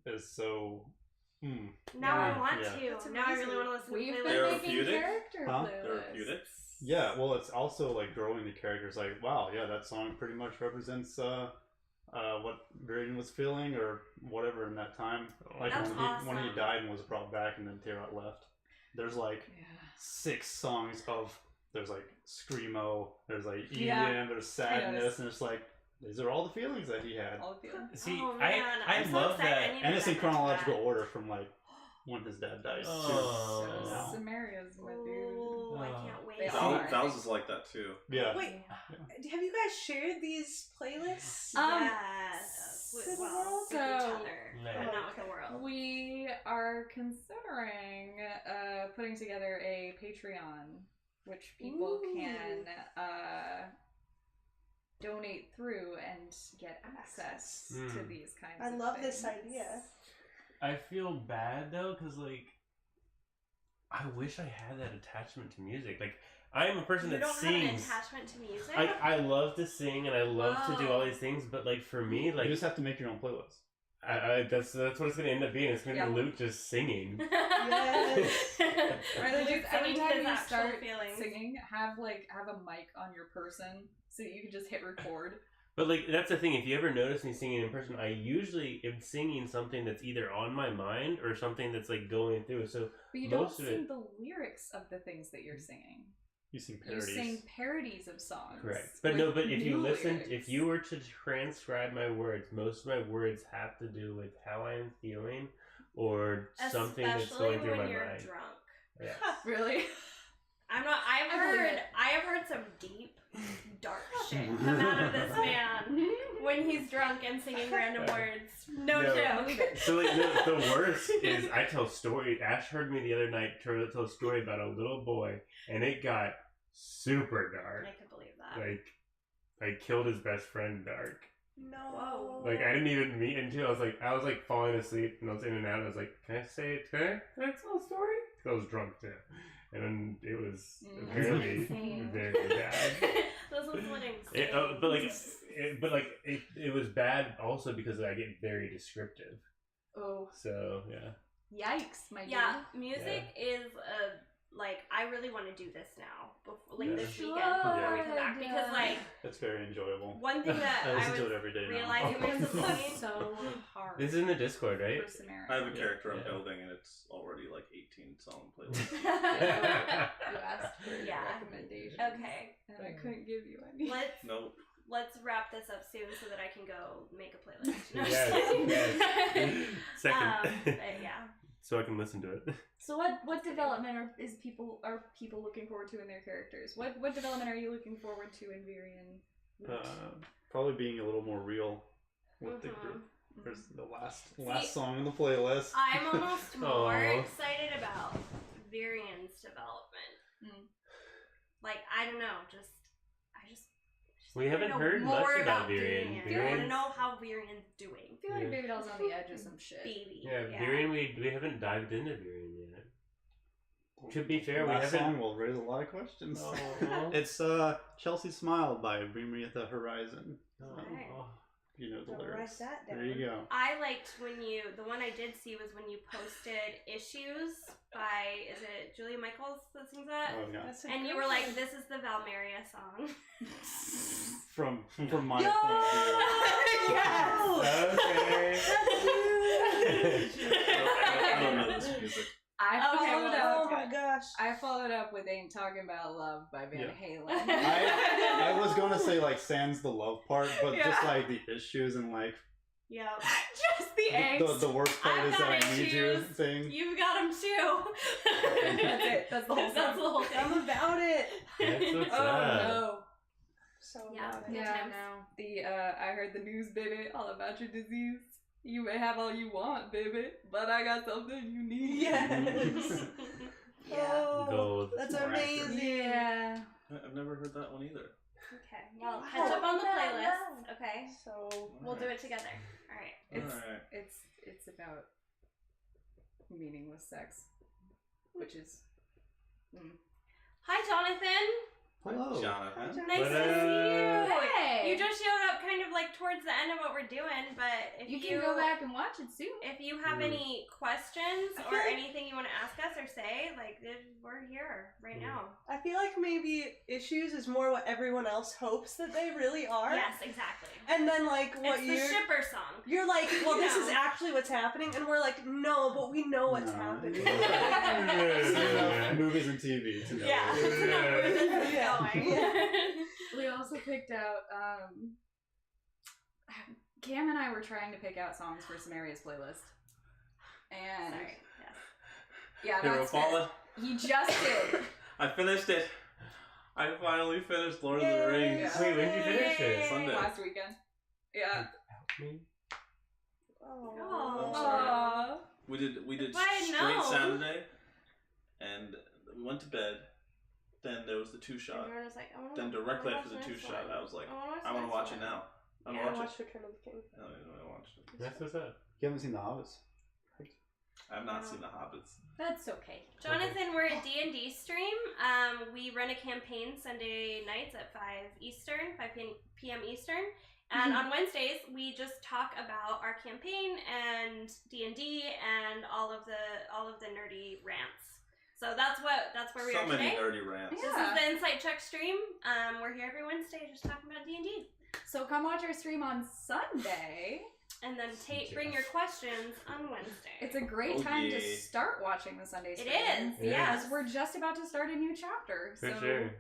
is so. Now I want Yeah. to. That's Now I really amazing. want to listen We've to the been playlist. making Therapeutic? character Huh? playlists. Therapeutic? Yeah, well, it's also like growing the characters. Like, wow, yeah, that song pretty much represents what Braden was feeling or whatever in that time. Like That's when awesome. he died and was brought back, and then Terrat left. There's like Yeah. 6 songs of. There's like screamo. There's like EDM. Yeah, There's sadness, noticed. and it's like these are all the feelings that he had, All of you. See, Oh, man. I I'm so love excited. I that. need to and it's in get back into chronological that. order from like when his dad died. Oh. Too. Wow. Samaria's my dude. Oh, I Oh. can't wait. They Val, are. Val's is like that too. Yeah. Wait, have you guys shared these playlists? Yes. To the Well, world? with each So- other, Yeah. but not with the world. We are considering putting together a Patreon, which people Ooh. can donate through and get access to Mm. these kinds I of love this things. idea. I feel bad though, because like, I wish I had that attachment to music. Like, I'm a person You that don't have an sings. attachment to music? I love to sing and I love to do all these things, but like for me, You like just have to make your own playlist. that's what it's gonna end up being. It's gonna Yeah. be Luke just singing. Yes. Right, like Luke just every singing time his you actual start feelings. singing, have a mic on your person so that you can just hit record. But like that's the thing. If you ever notice me singing in person, I usually am singing something that's either on my mind or something that's like going through. So But you don't Most of sing it- the lyrics of the things that you're singing. You sing You parodies. sing parodies of songs. Correct. But with no, but if you new listen, lyrics. if you were to transcribe my words, most of my words have to do with how I'm feeling or something that's Especially going through when my you're mind. drunk. Yes. Really? I'm not. I believe it. I have heard some deep, dark shit come out of this man when he's drunk and singing random words. No No. joke. So like the worst is I tell story. Ash heard me the other night tell a story about a little boy, and it got super dark. I could believe that. Like I killed his best friend dark. No. Whoa. Like I didn't even meet until I was like falling asleep and I was in and out. I was like, can I say it? Can I tell a story? 'Cause I was drunk too, and then it was apparently insane. very bad. This was what insane. But it was bad also because I get very descriptive. Oh, So yeah. yikes, my Yeah, music is I really want to do this now, this You weekend before we should. come back, because like That's very enjoyable. one thing that I I listen to was it every day now. realizing was It's annoying. so hard. This is in the Discord, right? For Samaria. I have a character I'm Yeah. building, and it's already like 18 song playlist. You asked for Yeah. recommendations. Okay. And I couldn't give you any. Nope. Let's wrap this up soon so that I can go make a playlist. No, Yes, just kidding. yes. Second. But yeah. So I can listen to it. So what development are people looking forward to in their characters? What development are you looking forward to in Virion? Probably being a little more real with the group. Mhm. There's the last song on the playlist. I'm almost more Aw. excited about Virion's development. Mm. Like, I don't know, I just We wanna haven't know heard more much about Virion. I want to Virion's- know how Virion's doing. I feel like Yeah. Baby Doll's on the edge of some shit. Baby. Yeah, Virion, we haven't dived into Virion yet. To be fair, we Last haven't. song will raise a lot of questions. Aw. It's Chelsea Smile by Bring Me at the Horizon. Alright. You know the I'll write lyrics. that There down. you go. I liked the one I did see was when you posted Issues by, is it Julia Michaels that sings that? Oh yeah. That's a And you good were like, one. this is the Valmeria song. From my Yo! point of Yes! Okay. I don't know this music. I Okay, followed well, Oh my up. gosh. I followed up with "Ain't Talking About Love" by Van Halen. view. I was gonna say like sans the love part, but just Yeah. like the issues and like Yep. Just the angst. the worst part I've is that got I need you issues. thing. You've got them too. That's it. That's the whole That's song. the whole thing. I'm about it. That's what's Oh up. no. So Yeah. about it. Yeah, times. no. I heard the news, baby, all about your disease. You may have all you want, baby, but I got something you need. Yes. Yeah. Oh, Gold. that's Right. amazing. Yeah. I've never heard that one either. Okay. Well, Wow. catch up on the playlist. Okay. So We'll do it together. All right. It's Alright. it's about meaningless sex, which is Hi, Jonathan. Hello. Jonathan. Nice What to see you. Hey. You just showed up kind of like towards the end of what we're doing, but if you can go back and watch it soon. If you have any questions I or feel like- anything you want to ask us or say, like we're here right now. I feel like maybe Issues is more what everyone else hopes that they really are. Yes, exactly. And then like what It's the shipper song. you're like, well, this is No. actually what's happening, and we're like, no, but we know what's No. happening. Yeah. Movies and TV to know. Yeah, it's enough where this is Yeah. going. We also picked out Cam and I were trying to pick out songs for Samaria's playlist. And Sorry. Yes. yeah, Hero that's Fallen. he just did. I finished it. I finally finished Lord of the Yay. Rings. Yeah. Wait, when did you finish it? Sunday. Last weekend. Yeah. Me? Oh. Aww. We did If I had straight known. Saturday, and we went to bed. Then there was the two shot. Everyone was like, I wanna Then watch- directly I wanna after the watch two this shot, one. I was like, I I want to watch it this one. now. I Yeah, want I to watch watched Return of the King. it. I watched it. That's what's up. You haven't seen The Hobbits? I have not No. seen the Hobbits. That's okay. Jonathan, we're a D&D stream. We run a campaign Sunday nights at 5 Eastern, 5 p.m. Eastern. And on Wednesdays, we just talk about our campaign and D&D and all of the nerdy rants. So that's where we So are many today. nerdy rants. This Yeah. is the Insight Check stream. We're here every Wednesday just talking about D&D. So come watch our stream on Sunday And then bring your questions on Wednesday. It's a great time to start watching the Sundays. It is, yes. We're just about to start a new chapter. For so sure.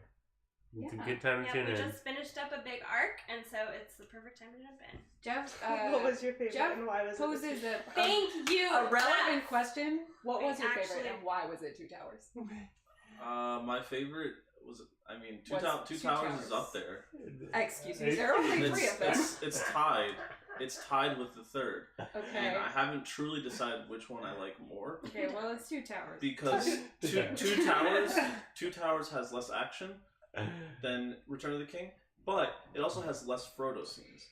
It's a good time to tune we in. just finished up a big arc, and so it's the perfect time to jump in. Jeff, what was your favorite Jeff and why was poses it? Thank you. a relevant question. What was your Actually- favorite and why was it Two Towers? My favorite was, Two What's Towers is up there. Excuse me, there are only three of them. It's tied. It's tied with the third. Okay. And I haven't truly decided which one I like more. Okay, well it's Two Towers. Because Two Towers has less action than Return of the King, but it also has less Frodo scenes.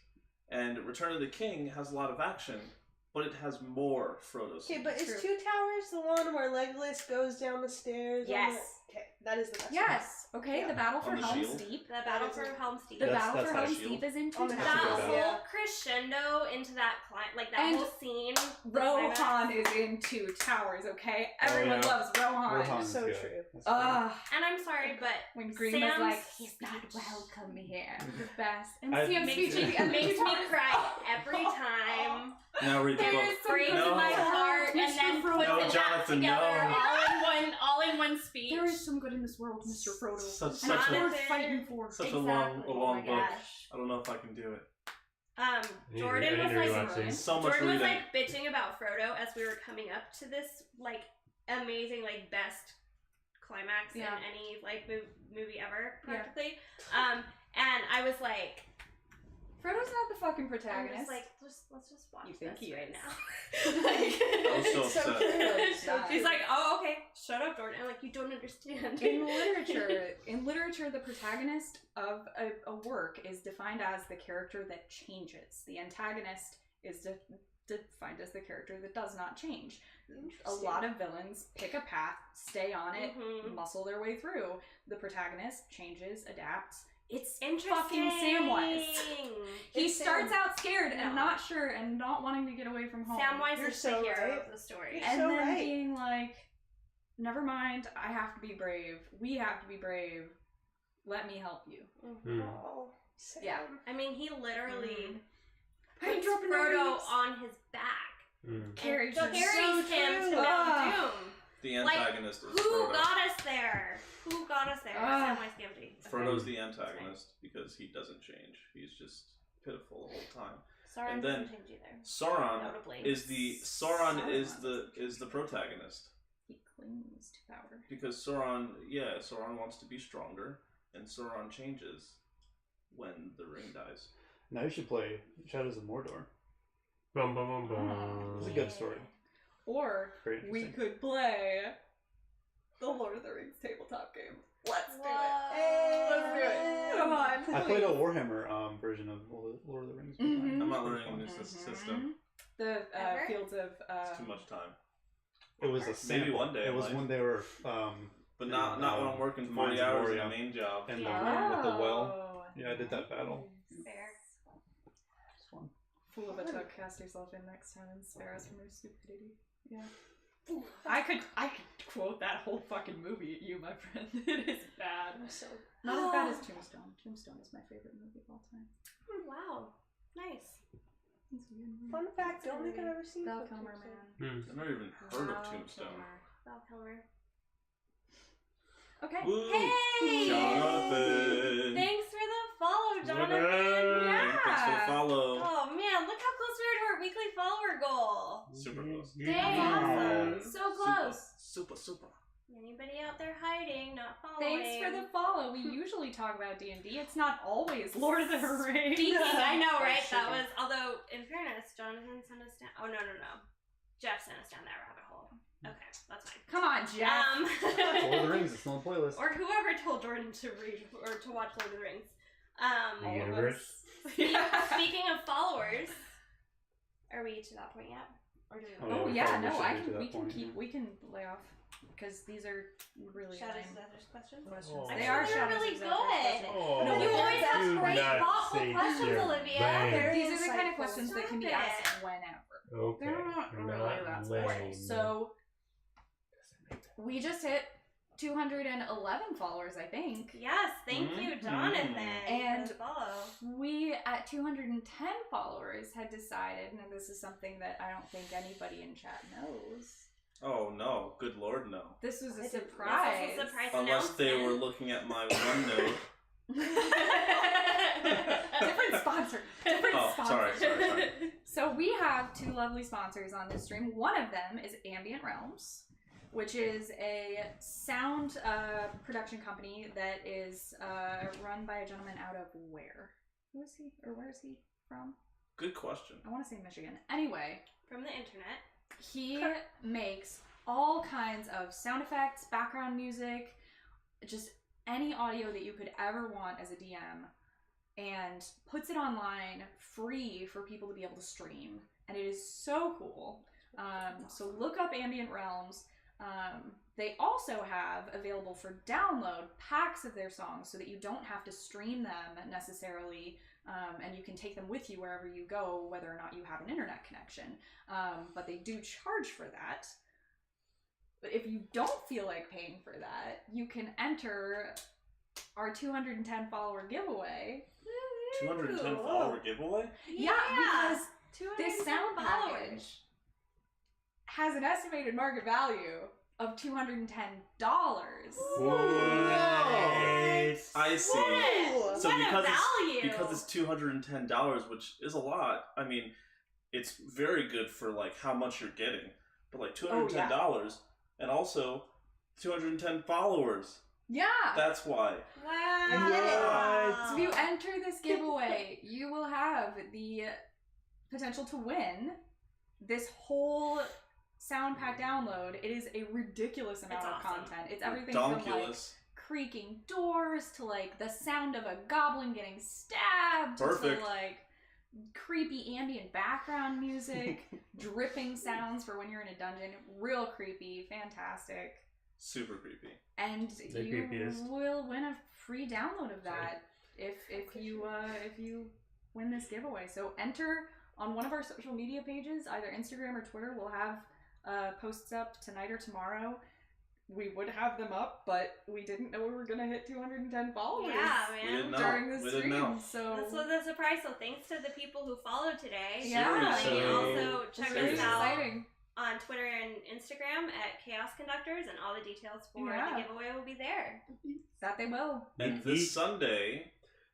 And Return of the King has a lot of action, but it has more Frodo scenes. Okay, but is Two Towers the one where Legolas goes down the stairs? Yes. Okay, that is the best Yes. Okay, Yeah. the battle for On the Helm's shield? Deep. The battle for Helm's Deep. The That's- battle that's for not a Helm's shield. Deep is in Two On the That Towers. good whole Yeah. crescendo into that that And whole scene. Rohan is in Two Towers, okay? Everyone yeah. loves Rohan. Rohan's So good. true. That's good. And I'm sorry, but When Green was Sam's like, he's not speech welcome here. The best. And I- Sam's makes speech at the end of makes Two me Towers. cry every time. Now read the There book. is breaks No. in my heart, and then puts No, it Jonathan, back together no. all in one speech. There is some good in this world, Mr. Frodo. Such and such that's what a we're fighting for. such Exactly. a long Oh my book. gosh. I don't know if I can do it. Jordan was I need to like, rewatch these. So much Jordan was reading. like bitching about Frodo as we were coming up to this like amazing like best climax Yeah. in any like movie ever Yeah. practically. And I was like, Frodo's not the fucking I'm protagonist. just like, let's just watch You think this he right is. now. I was so So upset. true. So He's like, oh okay, shut up, Jordan. I'm like, you don't understand. in literature, the protagonist of a work is defined as the character that changes. The antagonist is defined as the character that does not change. A lot of villains pick a path, stay on it, Mhm. muscle their way through. The protagonist changes, adapts. It's Interesting. fucking Samwise. He It's starts Sam. out scared and No. not sure and not wanting to get away from home. Samwise You're is so the hero right. of the story. You're And so then right. being like, never mind, I have to be brave. We have to be brave. Let me help you. Hmm. Oh, Sam. Yeah. I mean, he literally I'm puts dropping the Frodo leaves. on his back. Carries and him. carries So him true. to Mount Doom. The antagonist is Who Frodo. got us there? Who got us there? Ah. Samwise Gamgee. Frodo's the antagonist because he doesn't change. He's just pitiful the whole time. Sauron And then doesn't change either. Sauron Notably. is the protagonist He clings to power. because Sauron wants to be stronger, and Sauron changes when the ring dies. Now you should play Shadows of Mordor. Bum, bum, bum, bum. It's a good story. Or Very we interesting. could play the Lord of the Rings tabletop game. Let's do it. Hey. Let's do it. Come on. I played a Warhammer version of Lord of the Rings. one time. Mhm. I'm not Pretty learning fun. this system. The Ever? Fields of. It's too much time. It was a Maybe sample. one day It in was life. when they were But not when I'm working 40 Mines of hours in Moria. a main job. in the Yeah. room with the well. Oh. Yeah, I did that battle. Fair. It's fun. Fool of a tug, cast yourself in next time and spare us from your stupidity. Yeah. I could quote that whole fucking movie at you, my friend. It is bad. I'm so Not as bad as Tombstone. Tombstone is my favorite movie of all time. Wow. Nice. It's a weird movie. fun fact. Don't think I've ever seen Val Book Kilmer, Tombstone. man. I've never even heard of Tombstone. Val Kilmer. Okay. Woo! Hey! Jonathan! Thanks for the follow, Jonathan. Woo! Yeah. Thanks for the follow. Oh man, look how close we are to our weekly follower goal. Super close. Dang, awesome. So close. Super. Anybody out there hiding, not following? Thanks for the follow. We usually talk about D&D. It's not always Lord of the Rings. Speaking, I know, right? Shit. That was, although, in fairness, Jonathan sent us down. Oh, no. Jeff sent us down that rabbit hole. Okay, that's fine. Come on, Jeff. Lord of the Rings. It's on the playlist. or whoever told Jordan to read or to watch Lord of the Rings. The universe. Speaking of followers, are we to that point yet? Or do we Oh, Oh we yeah, probably no, should I get to can. that We can point, keep. yeah. We can lay off because these are really Shadows lame and Others questions? questions. Oh. They are Actually, they're Shadows really and Others good. questions. Oh, No, you but always they're- have do great, not thoughtful say questions, they're Olivia. lame. Very These are the kind of insightful. questions that can be Stop asked it. whenever. Okay. They're not really that special. lame. So we just hit 211 followers, I think. Yes, thank you, Jonathan. And for the follow. We, at 210 followers, had decided, and this is something that I don't think anybody in chat knows. Oh no, good lord, no. This was a This surprise. is a surprise Unless they were announcement. looking at my OneNote. Different sponsor. Different Oh, sponsor. sorry. So we have two lovely sponsors on this stream. One of them is Ambient Realms, which is a sound production company that is run by a gentleman out of where? Who is he? Or where is he from? Good question. I want to say Michigan. Anyway, From the internet. he makes all kinds of sound effects, background music, just any audio that you could ever want as a DM, and puts it online free for people to be able to stream. And it is so cool. So look up Ambient Realms. They also have available for download packs of their songs so that you don't have to stream them necessarily, and you can take them with you wherever you go, whether or not you have an internet connection. But they do charge for that. But if you don't feel like paying for that, you can enter our 210 follower giveaway. 210 follower giveaway? Yeah, because this 210 sound followers. package has an estimated market value of $210. Nice. I see. What? So What a because value. because it's $210, which is a lot. I mean, it's very good for like how much you're getting. But like $210 and also 210 followers. Yeah. That's why. Wow. So if you enter this giveaway, you will have the potential to win this whole sound pack download. It is a ridiculous amount It's of awesome. content. It's everything from like Donkulous. creaking doors to like the sound of a goblin getting stabbed Perfect. to like creepy ambient background music, dripping sounds for when you're in a dungeon. Real creepy, fantastic. Super creepy. And The you creepiest. will win a free download of that if you win this giveaway. So enter on one of our social media pages, either Instagram or Twitter. We'll have posts up tonight or tomorrow. We would have them up, but we didn't know we were gonna hit 210 followers Yeah, We man. didn't know. during the We didn't know. stream. So This was a surprise, so thanks to the people who followed today. Yeah. Seriously. And also check it's really us out exciting. on Twitter and Instagram at Chaos Conductors, and all the details for Yeah. the giveaway will be there. That they will. And this Sunday,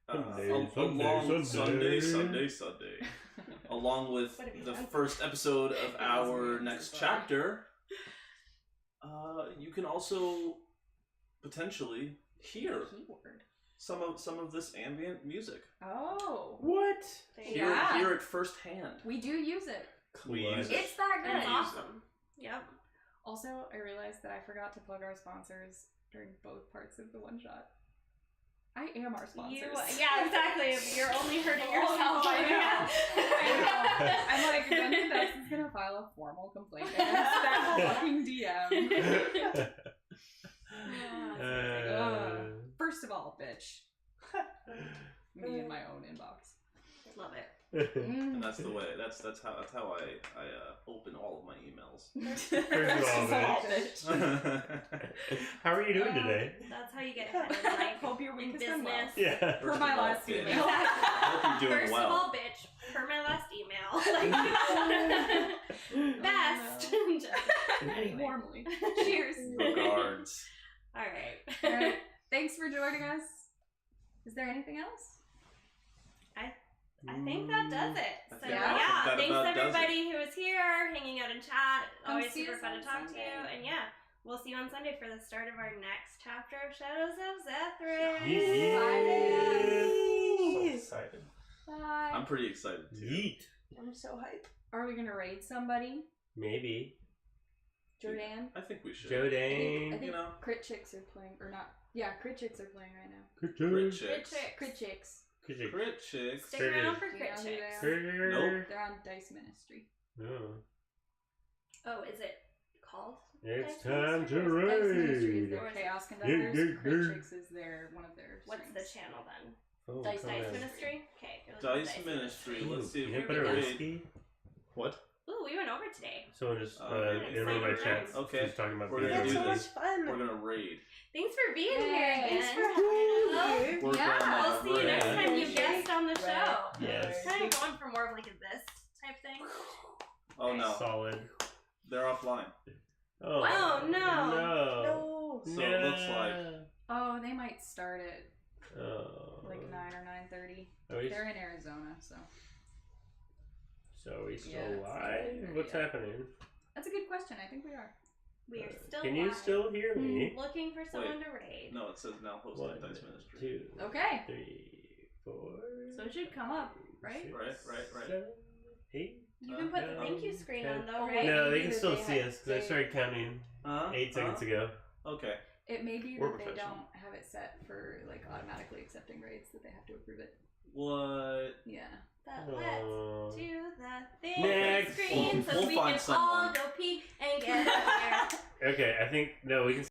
Sunday. Sunday, along with What have you the done? first episode of our weird. next It's chapter, you can also potentially hear Keyword. some of this ambient music. Oh, What? There you Yeah. Hear it firsthand. we do use it. We use it. It's that go. good. It's awesome. Yep. Also, I realized that I forgot to plug our sponsors during both parts of the one shot. I am our sponsors. Yeah, exactly. You're only hurting Oh, yourself. no, I Yeah. know. I'm like, Dungeon Dice is gonna file a formal complaint against that fucking DM. First of all, bitch. Me in my own inbox. Love it. And that's the way. That's how I open all of my emails. First of all, bitch. How are you doing today? That's how you get ahead in life. Hope your in week has been well. business. Yeah. For my last bitch. email. I hope you're doing First well. of all, bitch, per my last email. Best. Anyway. Warmly. Cheers. Regards. All right. Alright, thanks for joining us. Is there anything else? I think that does it. I So think yeah, that thanks about does everybody who was here, hanging out in chat. Come Always see super us fun on to talk to you. Sunday. And yeah, we'll see you on Sunday for the start of our next chapter of Shadows of Zethrin. So excited. Bye. I'm pretty excited too. Yeet. I'm so hyped. Are we gonna raid somebody? Maybe. Jordan? I think we should. I Jodane. think You know. Crit Chicks are playing, or not. Yeah, Crit Chicks are playing right now. Crit Crit chicks. chicks. Crit Chicks. Crit chicks. Stick around for Do you Crit know who Chicks. they are? Nope. They're on Dice Ministry. Oh. Oh, is it called? It's Dice time to Ministry? Dice Ministry is raid. their Or is it- Chaos Conductors. Crit yeah. Chicks is one of their What's the streams. channel then? Oh, Dice come Dice on. Ministry? Okay. it was Dice Ministry. Ooh, Let's see if we peanut can butter raid. whiskey. What? Ooh, we went over today. Someone just Okay. in one of my chats. Okay. Just talking about We're being gonna It's do so much this. fun. We're gonna raid. Thanks for being Yay. here again. Thanks for having us. We're Yeah, gonna We'll see you next raid. time you guest on the show. Yes. Kind of going for more of like a this type thing. Oh no, Solid. they're offline. Oh, Oh, no. No. No. So it looks like Oh, they might start at Oh. like 9 or 9:30. Are we, They're in Arizona, so so are we still Yeah, it's live? not What's yet. happening? that's a good question. I think we are. We are still Can you live. still hear me? Looking for someone to raid. no. It says now hosting 1, Dice Ministry. 2, Okay. 3, 4. So it should come up, right? 6, Right. 7, 8. You can put the thank you screen on though, Oh, right? No, they maybe can that still they see have- us because I they- started counting 8 seconds ago. Okay. It may be We're that they professional. don't have it set for like automatically accepting raids, that they have to approve it. What? Yeah. But Oh. let's do the thank Next. you screen so We'll we find can someone. all go pee and get out of here. Okay, I think no, we can